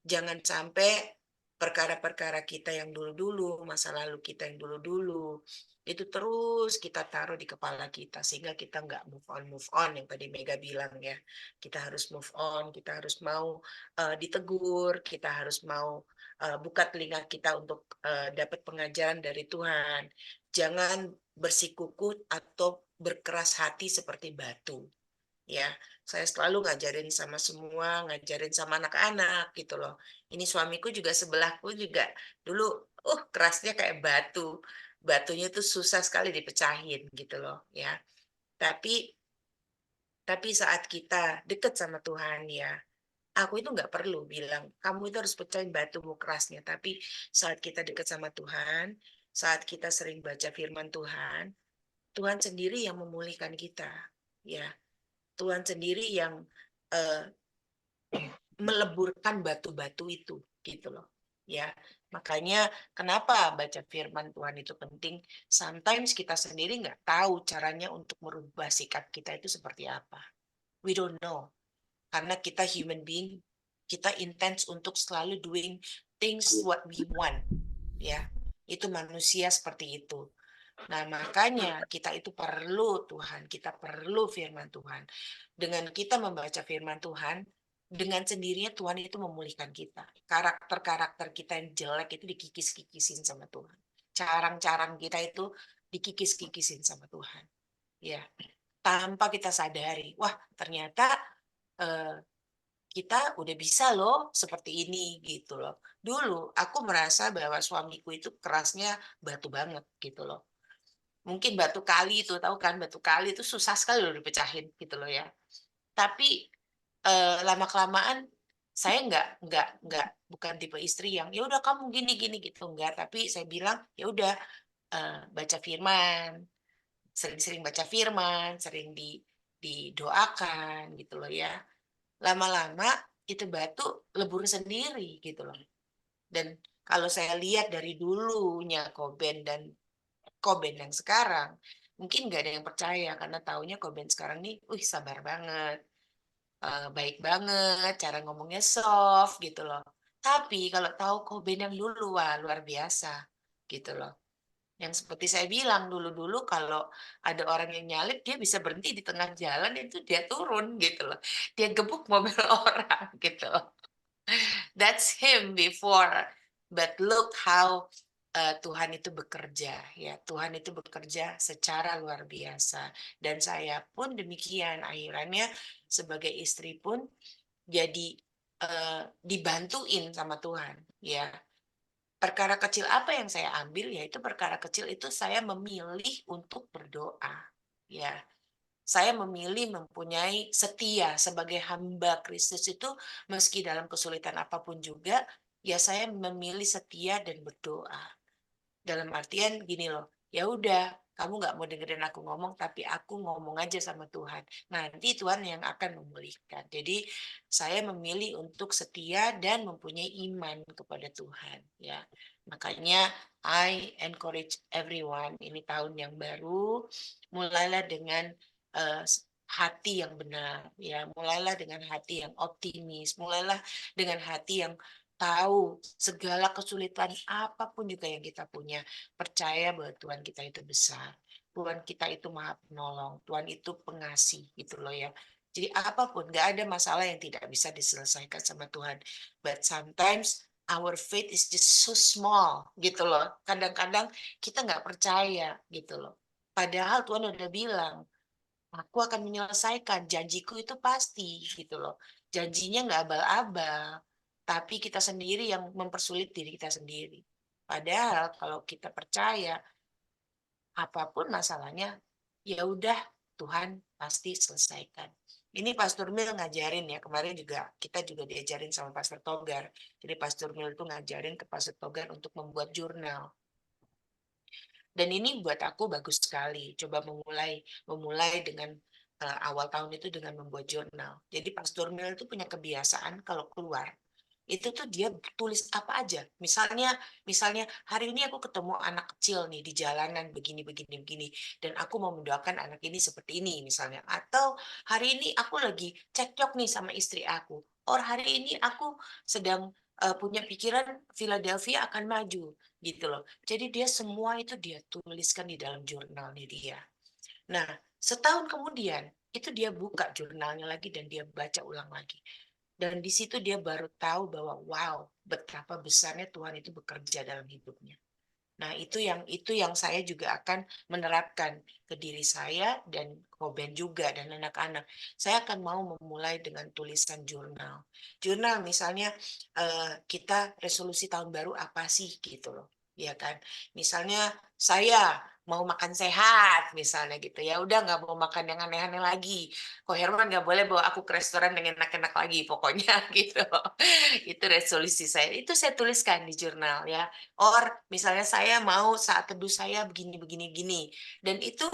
jangan sampai perkara-perkara kita yang dulu-dulu, masa lalu kita yang dulu-dulu itu terus kita taruh di kepala kita sehingga kita nggak move on yang tadi Mega bilang ya. Kita harus move on, kita harus mau ditegur, kita harus mau buka telinga kita untuk dapat pengajaran dari Tuhan. Jangan bersikuku atau berkeras hati seperti batu. Ya, saya selalu ngajarin sama semua, ngajarin sama anak-anak gitu loh. Ini suamiku juga sebelahku juga dulu, kerasnya kayak batu. Batunya itu susah sekali dipecahin gitu loh, ya. Tapi saat kita deket sama Tuhan ya, aku itu nggak perlu bilang, kamu itu harus pecahin batumu kerasnya. Tapi saat kita deket sama Tuhan, saat kita sering baca firman Tuhan, Tuhan sendiri yang memulihkan kita, ya. Tuhan sendiri yang meleburkan batu-batu itu, gitu loh. Ya, makanya kenapa baca firman Tuhan itu penting. Sometimes kita sendiri nggak tahu caranya untuk merubah sikap kita itu seperti apa. We don't know. Karena kita human being, kita intens untuk selalu doing things what we want. Ya, itu manusia seperti itu. Nah, makanya kita itu perlu Tuhan, kita perlu firman Tuhan. Dengan kita membaca firman Tuhan, dengan sendirinya Tuhan itu memulihkan kita. Karakter-karakter kita yang jelek itu dikikis-kikisin sama Tuhan. Carang-carang kita itu dikikis-kikisin sama Tuhan. Ya, tanpa kita sadari, wah ternyata kita udah bisa loh seperti ini gitu loh. Dulu aku merasa bahwa suamiku itu kerasnya batu banget gitu loh. Mungkin batu kali itu, tahu kan batu kali itu susah sekali loh dipecahin gitu loh ya. Tapi lama-kelamaan saya nggak bukan tipe istri yang ya udah kamu gini gitu enggak, tapi saya bilang ya udah baca firman, sering-sering baca firman, sering didoakan gitu loh ya. Lama-lama itu batu lebur sendiri gitu loh. Dan kalau saya lihat dari dulunya Koben yang sekarang, mungkin nggak ada yang percaya karena taunya Koben sekarang nih, sabar banget, baik banget, cara ngomongnya soft gitu loh. Tapi kalau tahu Koben yang dulu, wah luar biasa gitu loh. Yang seperti saya bilang dulu-dulu kalau ada orang yang nyalip, dia bisa berhenti di tengah jalan itu dia turun gitu loh. Dia gebuk mobil orang gitu loh. That's him before. But look how Tuhan itu bekerja ya. Tuhan itu bekerja secara luar biasa. Dan saya pun demikian. Akhirannya sebagai istri pun jadi dibantuin sama Tuhan ya. Perkara kecil apa yang saya ambil, yaitu perkara kecil itu saya memilih untuk berdoa ya. Saya memilih mempunyai setia sebagai hamba Kristus itu, meski dalam kesulitan apapun juga, ya saya memilih setia dan berdoa. Dalam artian gini loh, ya udah, kamu nggak mau dengerin aku ngomong, tapi aku ngomong aja sama Tuhan. Nanti Tuhan yang akan memulihkan. Jadi saya memilih untuk setia dan mempunyai iman kepada Tuhan. Ya, makanya I encourage everyone. Ini tahun yang baru, mulailah dengan hati yang benar. Ya, mulailah dengan hati yang optimis. Mulailah dengan hati yang tahu segala kesulitan apapun juga yang kita punya, percaya bahwa Tuhan kita itu besar, Tuhan kita itu maha penolong, Tuhan itu pengasih gitu loh ya. Jadi apapun, gak ada masalah yang tidak bisa diselesaikan sama Tuhan. But sometimes our faith is just so small gitu loh. Kadang-kadang kita nggak percaya gitu loh. Padahal Tuhan udah bilang, aku akan menyelesaikan, janjiku itu pasti gitu loh. Janjinya nggak abal-abal, tapi kita sendiri yang mempersulit diri kita sendiri. Padahal kalau kita percaya apapun masalahnya, ya udah Tuhan pasti selesaikan. Ini Pastor Mil ngajarin ya, kemarin juga kita juga diajarin sama Pastor Togar. Jadi Pastor Mil itu ngajarin ke Pastor Togar untuk membuat jurnal. Dan ini buat aku bagus sekali. Coba memulai dengan awal tahun itu dengan membuat jurnal. Jadi Pastor Mil itu punya kebiasaan kalau keluar itu tuh dia tulis apa aja. Misalnya hari ini aku ketemu anak kecil nih di jalanan begini dan aku mau mendoakan anak ini seperti ini misalnya. Atau hari ini aku lagi cekcok nih sama istri aku. Or hari ini aku sedang punya pikiran Philadelphia akan maju gitu loh. Jadi dia semua itu dia tuliskan di dalam jurnalnya dia. Nah, setahun kemudian itu dia buka jurnalnya lagi dan dia baca ulang lagi. Dan di situ dia baru tahu bahwa wow, betapa besarnya Tuhan itu bekerja dalam hidupnya. Nah, itu yang saya juga akan menerapkan ke diri saya dan Koben juga dan anak-anak. Saya akan mau memulai dengan tulisan jurnal. Jurnal misalnya kita resolusi tahun baru apa sih gitu loh. Ya kan? Misalnya saya mau makan sehat misalnya gitu ya, udah nggak mau makan yang aneh-aneh lagi. Kok Herman nggak boleh bawa aku ke restoran dengan enak-enak lagi pokoknya gitu. Itu resolusi saya, itu saya tuliskan di jurnal ya. Or misalnya saya mau saat teduh saya begini. Dan itu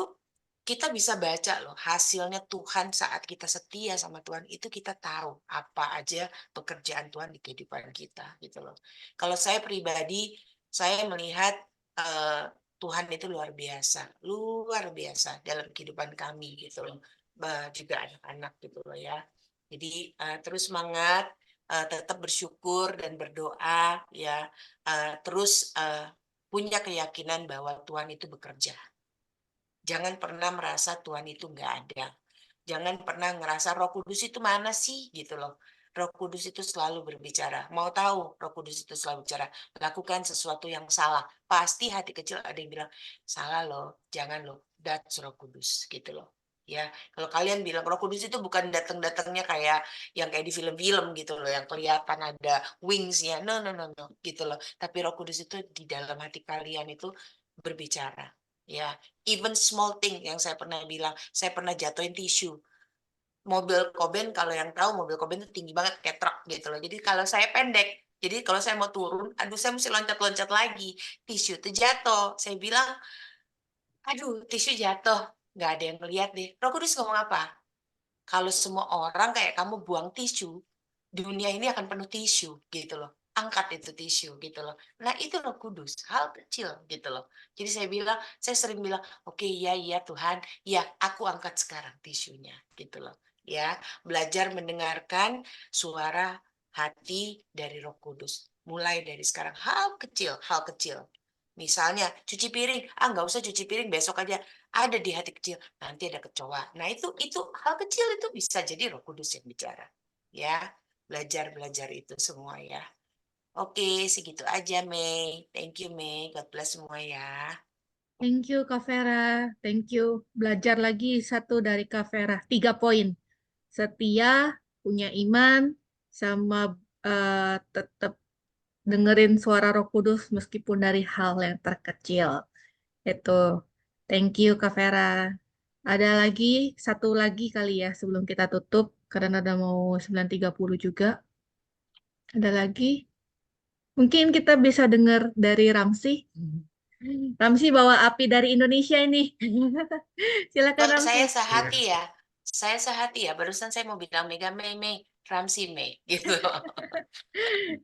kita bisa baca loh hasilnya Tuhan saat kita setia sama Tuhan itu kita tahu apa aja pekerjaan Tuhan di kehidupan kita gitu loh. Kalau saya pribadi saya melihat Tuhan itu luar biasa dalam kehidupan kami gitu loh. Juga anak-anak gitu loh ya. Jadi terus semangat, tetap bersyukur dan berdoa ya, terus punya keyakinan bahwa Tuhan itu bekerja. Jangan pernah merasa Tuhan itu nggak ada. Jangan pernah ngerasa Roh Kudus itu mana sih gitu loh. Roh Kudus itu selalu berbicara. Mau tahu Roh Kudus itu selalu bicara. Lakukan sesuatu yang salah. Pasti hati kecil ada yang bilang, salah loh, jangan loh. That's Roh Kudus gitu loh. Ya, kalau kalian bilang Roh Kudus itu bukan datang-datangnya kayak yang kayak di film-film gitu loh, yang kelihatan ada wings-nya. No, gitu loh. Tapi Roh Kudus itu di dalam hati kalian itu berbicara. Ya, even small thing yang saya pernah bilang, saya pernah jatuhin tisu. Mobil Koben kalau yang tahu mobil Koben itu tinggi banget kayak truk gitu loh. Jadi kalau saya pendek, jadi kalau saya mau turun, aduh saya mesti loncat-loncat lagi. Tisu itu jatuh. Saya bilang, aduh tisu jatuh. Nggak ada yang ngeliat deh. Roh Kudus ngomong apa? Kalau semua orang kayak kamu buang tisu, dunia ini akan penuh tisu gitu loh. Angkat itu tisu gitu loh. Nah itu Roh Kudus, hal kecil gitu loh. Jadi saya sering bilang, oke, ya Tuhan, ya aku angkat sekarang tisunya gitu loh. Ya, belajar mendengarkan suara hati dari Roh Kudus. Mulai dari sekarang hal kecil. Misalnya cuci piring, nggak usah cuci piring besok aja. Ada di hati kecil, nanti ada kecoa. Nah itu hal kecil itu bisa jadi Roh Kudus yang bicara. Ya, belajar itu semua ya. Oke, segitu aja Mei. Thank you Mei. God bless semua ya. Thank you Kak Vera. Thank you. Belajar lagi satu dari Kak Vera. 3 poin. Setia, punya iman, sama tetap dengerin suara Roh Kudus meskipun dari hal yang terkecil. Itu. Thank you Kak Vera. Ada lagi, satu lagi kali ya sebelum kita tutup, karena udah mau 9.30 juga. Ada lagi? Mungkin kita bisa dengar dari Ramsi. Ramsi bawa api dari Indonesia ini. Silakan Kalau Ramsi. saya sehati ya. Barusan saya mau bilang Mega Mei, Ramsi Mei gitu.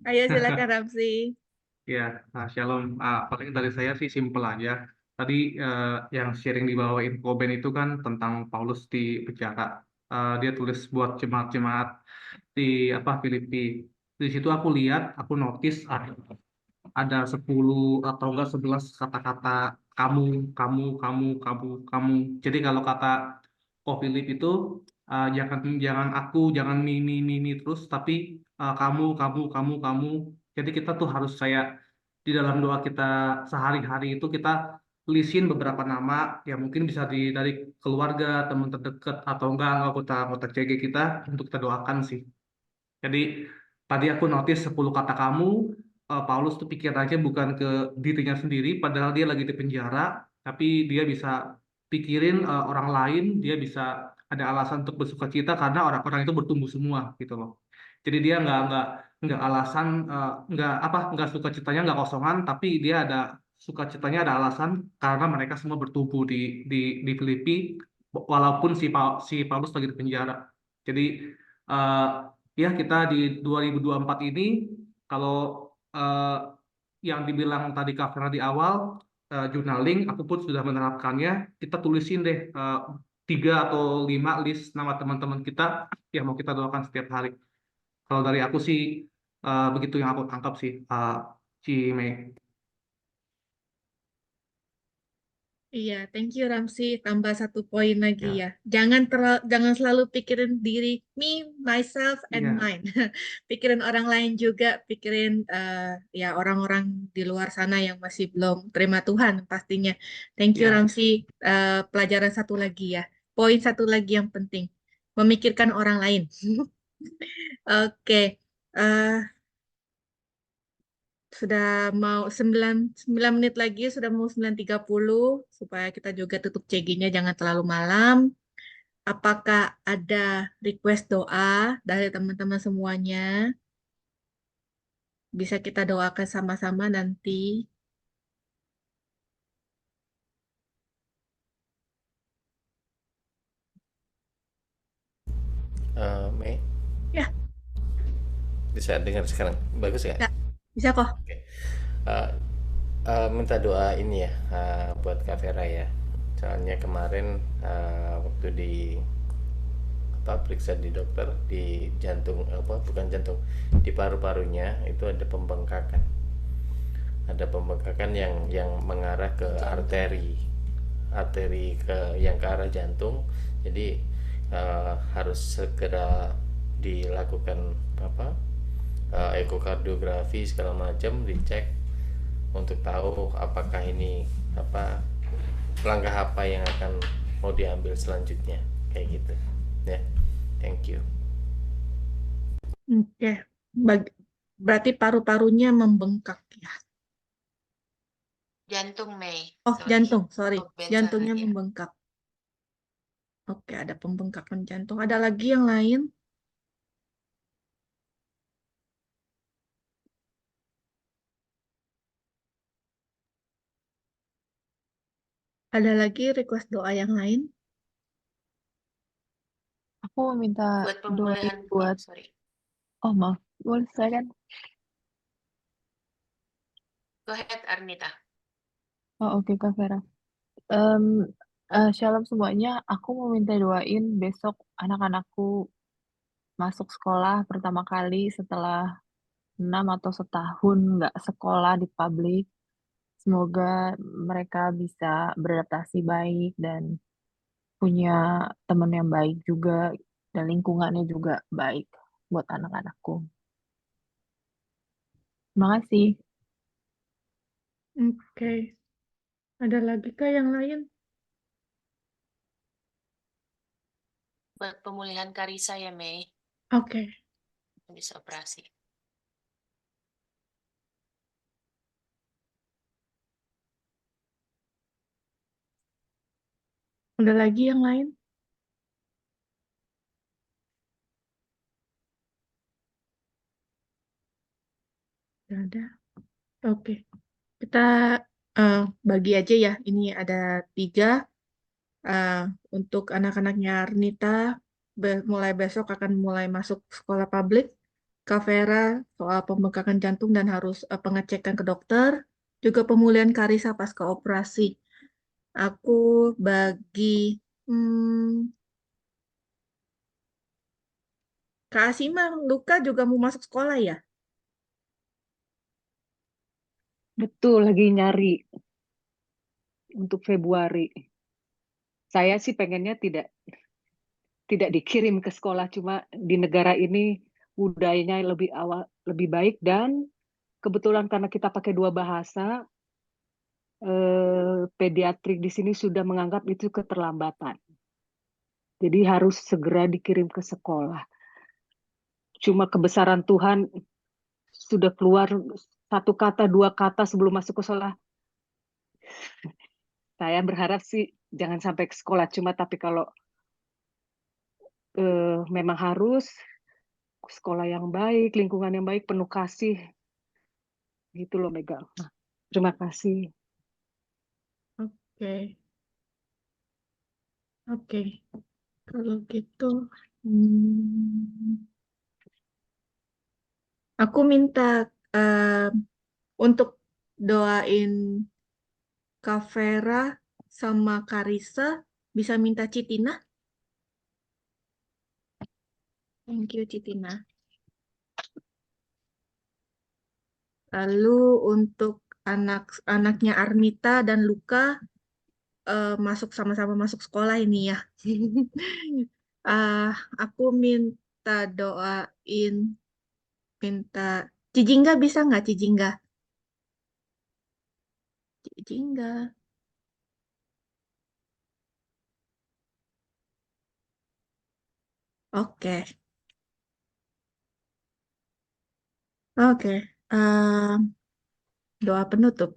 Ayo silakan Ramsi. Ya, Shalom. Paling dari saya sih simpel aja. Tadi yang sharing dibawain Koben itu kan tentang Paulus di penjara. Dia tulis buat jemaat-jemaat di Filipi. Di situ aku lihat, aku notice ada 10 atau enggak 11 kata-kata kamu. Jadi kalau kata Philip itu jangan aku, jangan me terus, tapi kamu. Jadi kita tuh harus kayak di dalam doa kita sehari-hari itu kita lisin beberapa nama yang mungkin bisa dari keluarga, teman terdekat atau enggak anggota CG kita untuk kita doakan sih. Jadi tadi aku notice 10 kata kamu, Paulus tuh pikirannya bukan ke dirinya sendiri, padahal dia lagi di penjara, tapi dia bisa pikirin orang lain, dia bisa ada alasan untuk bersuka cita karena orang-orang itu bertumbuh semua gitu loh. Jadi dia nggak alasan nggak suka citanya nggak kosongan, tapi dia ada sukacitanya ada alasan karena mereka semua bertumbuh di Filipi walaupun si Paulus lagi di penjara. Jadi eh, ya kita di 2024 ini kalau eh, yang dibilang tadi Kak Fera di awal journaling, aku pun sudah menerapkannya. Kita tulisin deh 3 atau 5 list nama teman-teman kita yang mau kita doakan setiap hari. Kalau dari aku sih begitu yang aku tangkap sih, Ci Mei. Iya, thank you Ramsi. Tambah satu poin lagi Ya, ya. Jangan selalu pikirin diri, me, myself, and iya, mine. Pikirin orang lain juga, pikirin ya orang-orang di luar sana yang masih belum terima Tuhan pastinya. Thank you iya. Ramsi. Pelajaran satu lagi ya. Poin satu lagi yang penting, memikirkan orang lain. Oke. eh, Sudah mau 9 menit lagi, sudah mau 9.30 supaya kita juga tutup CG-nya jangan terlalu malam. Apakah ada request doa dari teman-teman semuanya? Bisa kita doakan sama-sama nanti. Mei, Ya, bisa dengar sekarang? Bagus nggak? ya, bisa kok. Oke. Eh, minta doa ini ya buat Kak Vera ya. Soalnya kemarin waktu di periksa di dokter di jantung bukan jantung, di paru-parunya itu ada pembengkakan. Ada pembengkakan yang mengarah ke arteri yang ke arah jantung. Jadi harus segera dilakukan ekokardiografi segala macam, dicek untuk tahu apakah ini langkah apa yang akan mau diambil selanjutnya, kayak gitu ya. Thank you. Oke. Berarti paru-parunya membengkak ya. Jantung, Mei. Oh, Sorry. jantung, sorry. Ben Jantungnya salah ya. membengkak. Oke, ada pembengkakan jantung. Ada lagi yang lain? Ada lagi request doa yang lain? Aku mau minta Buat doain pemulihan, buat, sorry. oh maaf, boleh saya kan? Go ahead, Arnita. Oh oke Kak Vera. Shalom semuanya, aku mau minta doain besok anak-anakku masuk sekolah pertama kali setelah 6 atau setahun nggak sekolah di publik. Semoga mereka bisa beradaptasi baik dan punya teman yang baik juga dan lingkungannya juga baik buat anak-anakku. Terima kasih. Oke. Ada lagi kah yang lain? Buat pemulihan Karisa ya, Mei. Oke. Bisa operasi. Ada lagi yang lain? Tidak ada. Oke. Kita bagi aja ya. Ini ada 3. Untuk anak-anaknya Arnita, mulai besok akan mulai masuk sekolah publik. Kak Vera soal pembengkakan jantung dan harus pengecekan ke dokter. Juga pemulihan Karisa pasca operasi. Aku bagi Kak Asima, Luka juga mau masuk sekolah ya? Betul, lagi nyari untuk Februari. Saya sih pengennya tidak dikirim ke sekolah, cuma di negara ini budayanya lebih baik, dan kebetulan karena kita pakai 2 bahasa, pediatrik di sini sudah menganggap itu keterlambatan. Jadi harus segera dikirim ke sekolah. Cuma kebesaran Tuhan sudah keluar 1 kata, 2 kata sebelum masuk ke sekolah. Saya berharap sih jangan sampai ke sekolah cuma, tapi kalau memang harus sekolah yang baik, lingkungan yang baik, penuh kasih, gitu loh Mega. Nah, terima kasih. Oke, oke. Kalau gitu, hmm, aku minta untuk doain Kak Vera sama Karisa, bisa minta Citina? Thank you, Citina. Lalu untuk anak-anaknya Armita dan Luka, sama-sama masuk sekolah ini ya. Ah, aku minta Cijingga, bisa nggak Cijingga? Cijingga. Oke, oke. Doa penutup.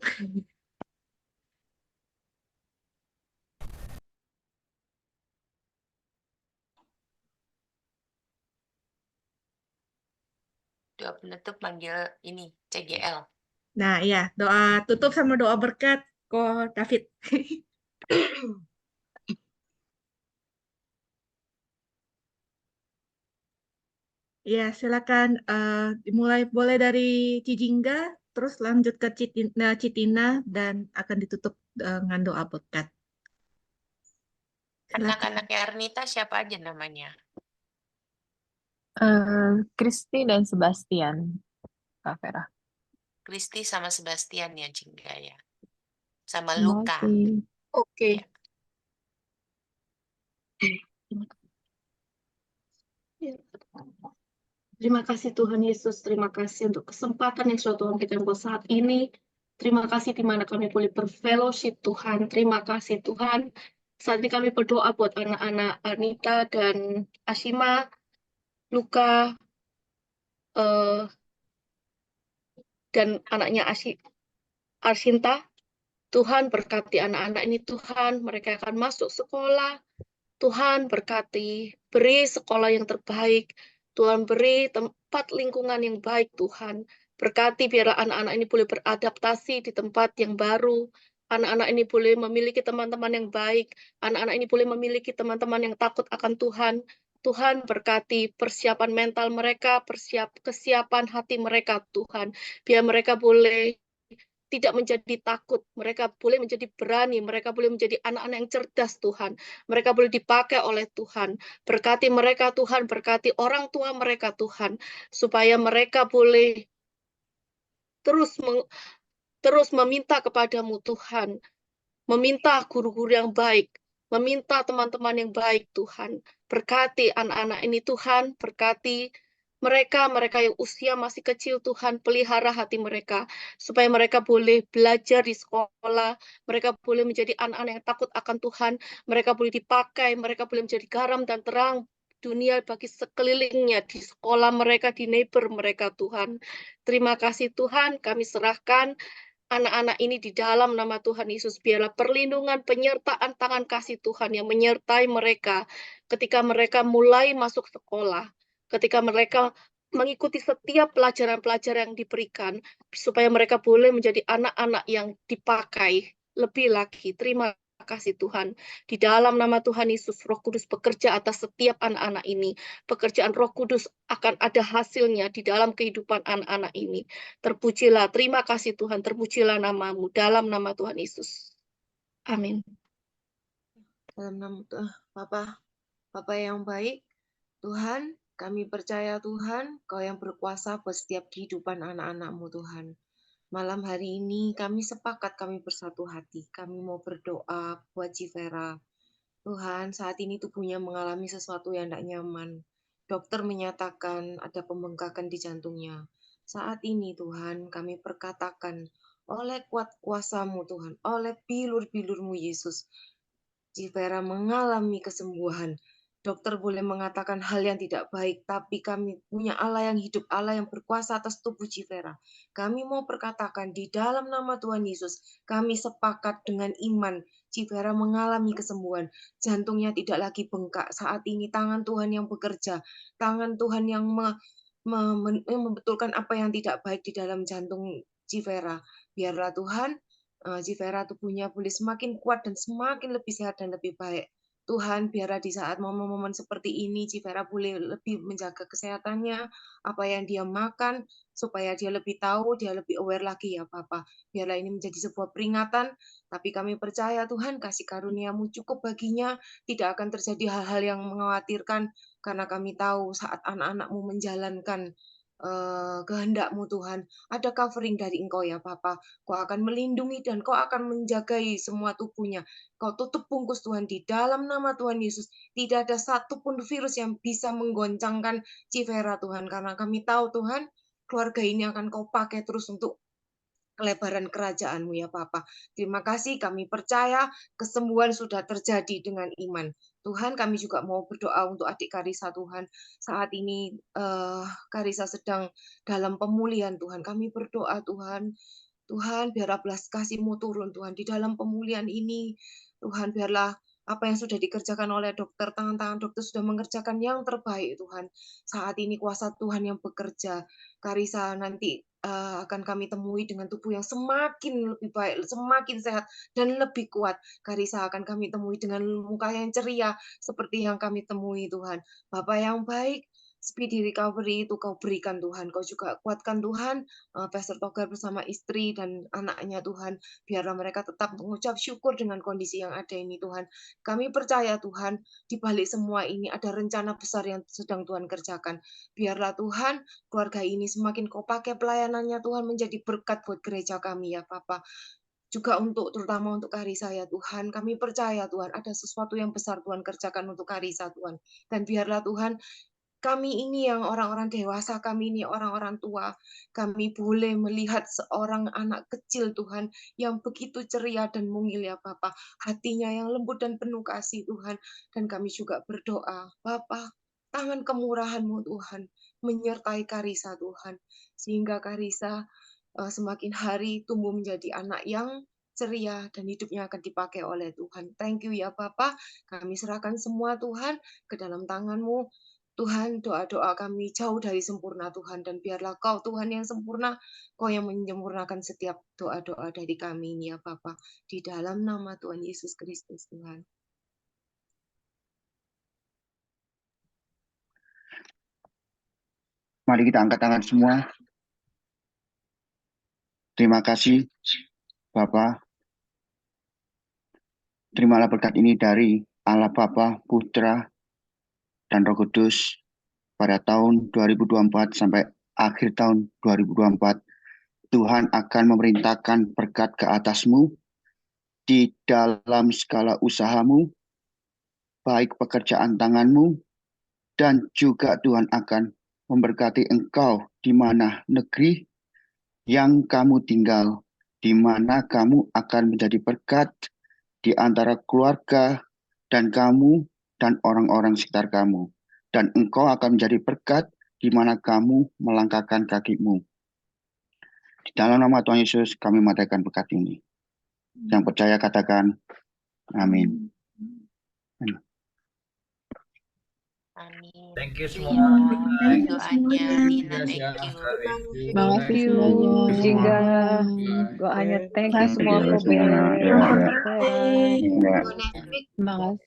Doa penutup manggil ini CGL. Nah, ya, doa tutup sama doa berkat kok David. Ya, silakan dimulai boleh dari Cijingga, terus lanjut ke Citina dan akan ditutup dengan doa berkat. Silakan. Anak-anaknya Arnita siapa aja namanya? Kristi dan Sebastian, Kak Vera. Kristi sama Sebastian ya, Jingga ya. Sama Terima Luka. kasih. Oke. Ya. Terima kasih Tuhan Yesus, terima kasih untuk kesempatan yang sudah Tuhan berikan buat saat ini. Terima kasih di mana kami boleh berfellowship Tuhan. Terima kasih Tuhan. Saat ini kami berdoa buat anak-anak Anita dan Ashima, Luka, dan anaknya Arsinta. Tuhan berkati anak-anak ini Tuhan, mereka akan masuk sekolah. Tuhan berkati, beri sekolah yang terbaik. Tuhan beri tempat lingkungan yang baik Tuhan. Berkati biarlah anak-anak ini boleh beradaptasi di tempat yang baru. Anak-anak ini boleh memiliki teman-teman yang baik. Anak-anak ini boleh memiliki teman-teman yang takut akan Tuhan. Tuhan berkati persiapan mental mereka, kesiapan hati mereka Tuhan. Biar mereka boleh tidak menjadi takut, mereka boleh menjadi berani, mereka boleh menjadi anak-anak yang cerdas Tuhan, mereka boleh dipakai oleh Tuhan, berkati mereka Tuhan, berkati orang tua mereka Tuhan, supaya mereka boleh terus meminta kepadamu Tuhan, meminta guru-guru yang baik, meminta teman-teman yang baik Tuhan, berkati anak-anak ini Tuhan, berkati mereka yang usia masih kecil Tuhan, pelihara hati mereka, supaya mereka boleh belajar di sekolah, mereka boleh menjadi anak-anak yang takut akan Tuhan, mereka boleh dipakai, mereka boleh menjadi garam dan terang dunia bagi sekelilingnya, di sekolah mereka, di neighbor mereka Tuhan. Terima kasih Tuhan, kami serahkan anak-anak ini di dalam nama Tuhan Yesus. Biarlah perlindungan, penyertaan tangan kasih Tuhan yang menyertai mereka ketika mereka mulai masuk sekolah, ketika mereka mengikuti setiap pelajaran-pelajaran yang diberikan, supaya mereka boleh menjadi anak-anak yang dipakai lebih lagi. Terima kasih Tuhan. Di dalam nama Tuhan Yesus, Roh Kudus bekerja atas setiap anak-anak ini. Pekerjaan Roh Kudus akan ada hasilnya di dalam kehidupan anak-anak ini. Terpujilah, terima kasih Tuhan, terpujilah namamu dalam nama Tuhan Yesus. Amin. Dalam nama Tuhan, Bapa yang baik, Tuhan, kami percaya Tuhan, Kau yang berkuasa buat setiap kehidupan anak-anak-Mu Tuhan. Malam hari ini kami sepakat, kami bersatu hati, kami mau berdoa buat Civera. Tuhan, saat ini tubuhnya mengalami sesuatu yang tidak nyaman. Dokter menyatakan ada pembengkakan di jantungnya. Saat ini Tuhan, kami perkatakan oleh kuat kuasa-Mu Tuhan, oleh bilur-bilur-Mu Yesus, Civera mengalami kesembuhan. Dokter boleh mengatakan hal yang tidak baik, tapi kami punya Allah yang hidup, Allah yang berkuasa atas tubuh Civera. Kami mau perkatakan di dalam nama Tuhan Yesus, kami sepakat dengan iman. Civera mengalami kesembuhan. Jantungnya tidak lagi bengkak. Saat ini tangan Tuhan yang bekerja. Tangan Tuhan yang membetulkan apa yang tidak baik di dalam jantung Civera. Biarlah Tuhan, Civera tubuhnya boleh semakin kuat dan semakin lebih sehat dan lebih baik. Tuhan, biarlah di saat momen-momen seperti ini, Civera boleh lebih menjaga kesehatannya, apa yang dia makan, supaya dia lebih tahu, dia lebih aware lagi ya Bapa. Biarlah ini menjadi sebuah peringatan, tapi kami percaya Tuhan, kasih karunia-Mu cukup baginya, tidak akan terjadi hal-hal yang mengkhawatirkan, karena kami tahu saat anak-anak-Mu menjalankan kehendak-Mu Tuhan, ada covering dari Engkau ya Bapa. Kau akan melindungi dan Kau akan menjagai semua tubuhnya. Kau tutup bungkus Tuhan di dalam nama Tuhan Yesus. Tidak ada satupun virus yang bisa menggoncangkan Civera Tuhan. Karena kami tahu Tuhan, keluarga ini akan Kau pakai terus untuk kelebaran kerajaan-Mu ya Bapa. Terima kasih, kami percaya kesembuhan sudah terjadi dengan iman. Tuhan, kami juga mau berdoa untuk adik Karissa Tuhan. Saat ini Karissa sedang dalam pemulihan Tuhan. Kami berdoa Tuhan, Tuhan biarlah belas kasih-Mu turun Tuhan di dalam pemulihan ini. Tuhan biarlah apa yang sudah dikerjakan oleh dokter, tangan-tangan dokter sudah mengerjakan yang terbaik Tuhan. Saat ini kuasa Tuhan yang bekerja. Karissa nanti akan kami temui dengan tubuh yang semakin lebih baik, semakin sehat dan lebih kuat. Karissa akan kami temui dengan muka yang ceria seperti yang kami temui Tuhan. Bapa yang baik, speedy recovery itu Kau berikan Tuhan. Kau juga kuatkan Tuhan, Pastor Togar bersama istri dan anaknya Tuhan. Biarlah mereka tetap mengucap syukur dengan kondisi yang ada ini Tuhan. Kami percaya Tuhan, di balik semua ini ada rencana besar yang sedang Tuhan kerjakan. Biarlah Tuhan, keluarga ini semakin Kau pakai pelayanannya Tuhan menjadi berkat buat gereja kami ya Bapa. Juga terutama untuk Karissa ya Tuhan. Kami percaya Tuhan, ada sesuatu yang besar Tuhan kerjakan untuk Karissa Tuhan. Dan biarlah Tuhan, kami ini yang orang-orang dewasa, kami ini orang-orang tua, kami boleh melihat seorang anak kecil Tuhan yang begitu ceria dan mungil ya Bapa, hatinya yang lembut dan penuh kasih Tuhan. Dan kami juga berdoa, Bapa, tangan kemurahan-Mu Tuhan menyertai Karissa Tuhan, sehingga Karissa semakin hari tumbuh menjadi anak yang ceria dan hidupnya akan dipakai oleh Tuhan. Thank you ya Bapa, kami serahkan semua Tuhan ke dalam tangan-Mu. Tuhan, doa-doa kami jauh dari sempurna Tuhan, dan biarlah Kau Tuhan yang sempurna, Kau yang menyempurnakan setiap doa-doa dari kami ini ya Bapa, di dalam nama Tuhan Yesus Kristus Tuhan. Mari kita angkat tangan semua. Terima kasih Bapa. Terimalah berkat ini dari Allah Bapa, Putra, dan Roh Kudus pada tahun 2024 sampai akhir tahun 2024. Tuhan akan memerintahkan berkat ke atasmu di dalam segala usahamu, baik pekerjaan tanganmu, dan juga Tuhan akan memberkati engkau di mana negeri yang kamu tinggal, di mana kamu akan menjadi berkat di antara keluarga dan kamu dan orang-orang sekitar kamu. Dan engkau akan menjadi berkat di mana kamu melangkahkan kakimu. Di dalam nama Tuhan Yesus kami matikan berkat ini. Yang percaya katakan amin. Amin. Thank you semua. Doanya, Nina, thank you. Terima kasih semuanya. Jingga doanya thank you semua. Terima kasih. Terima kasih.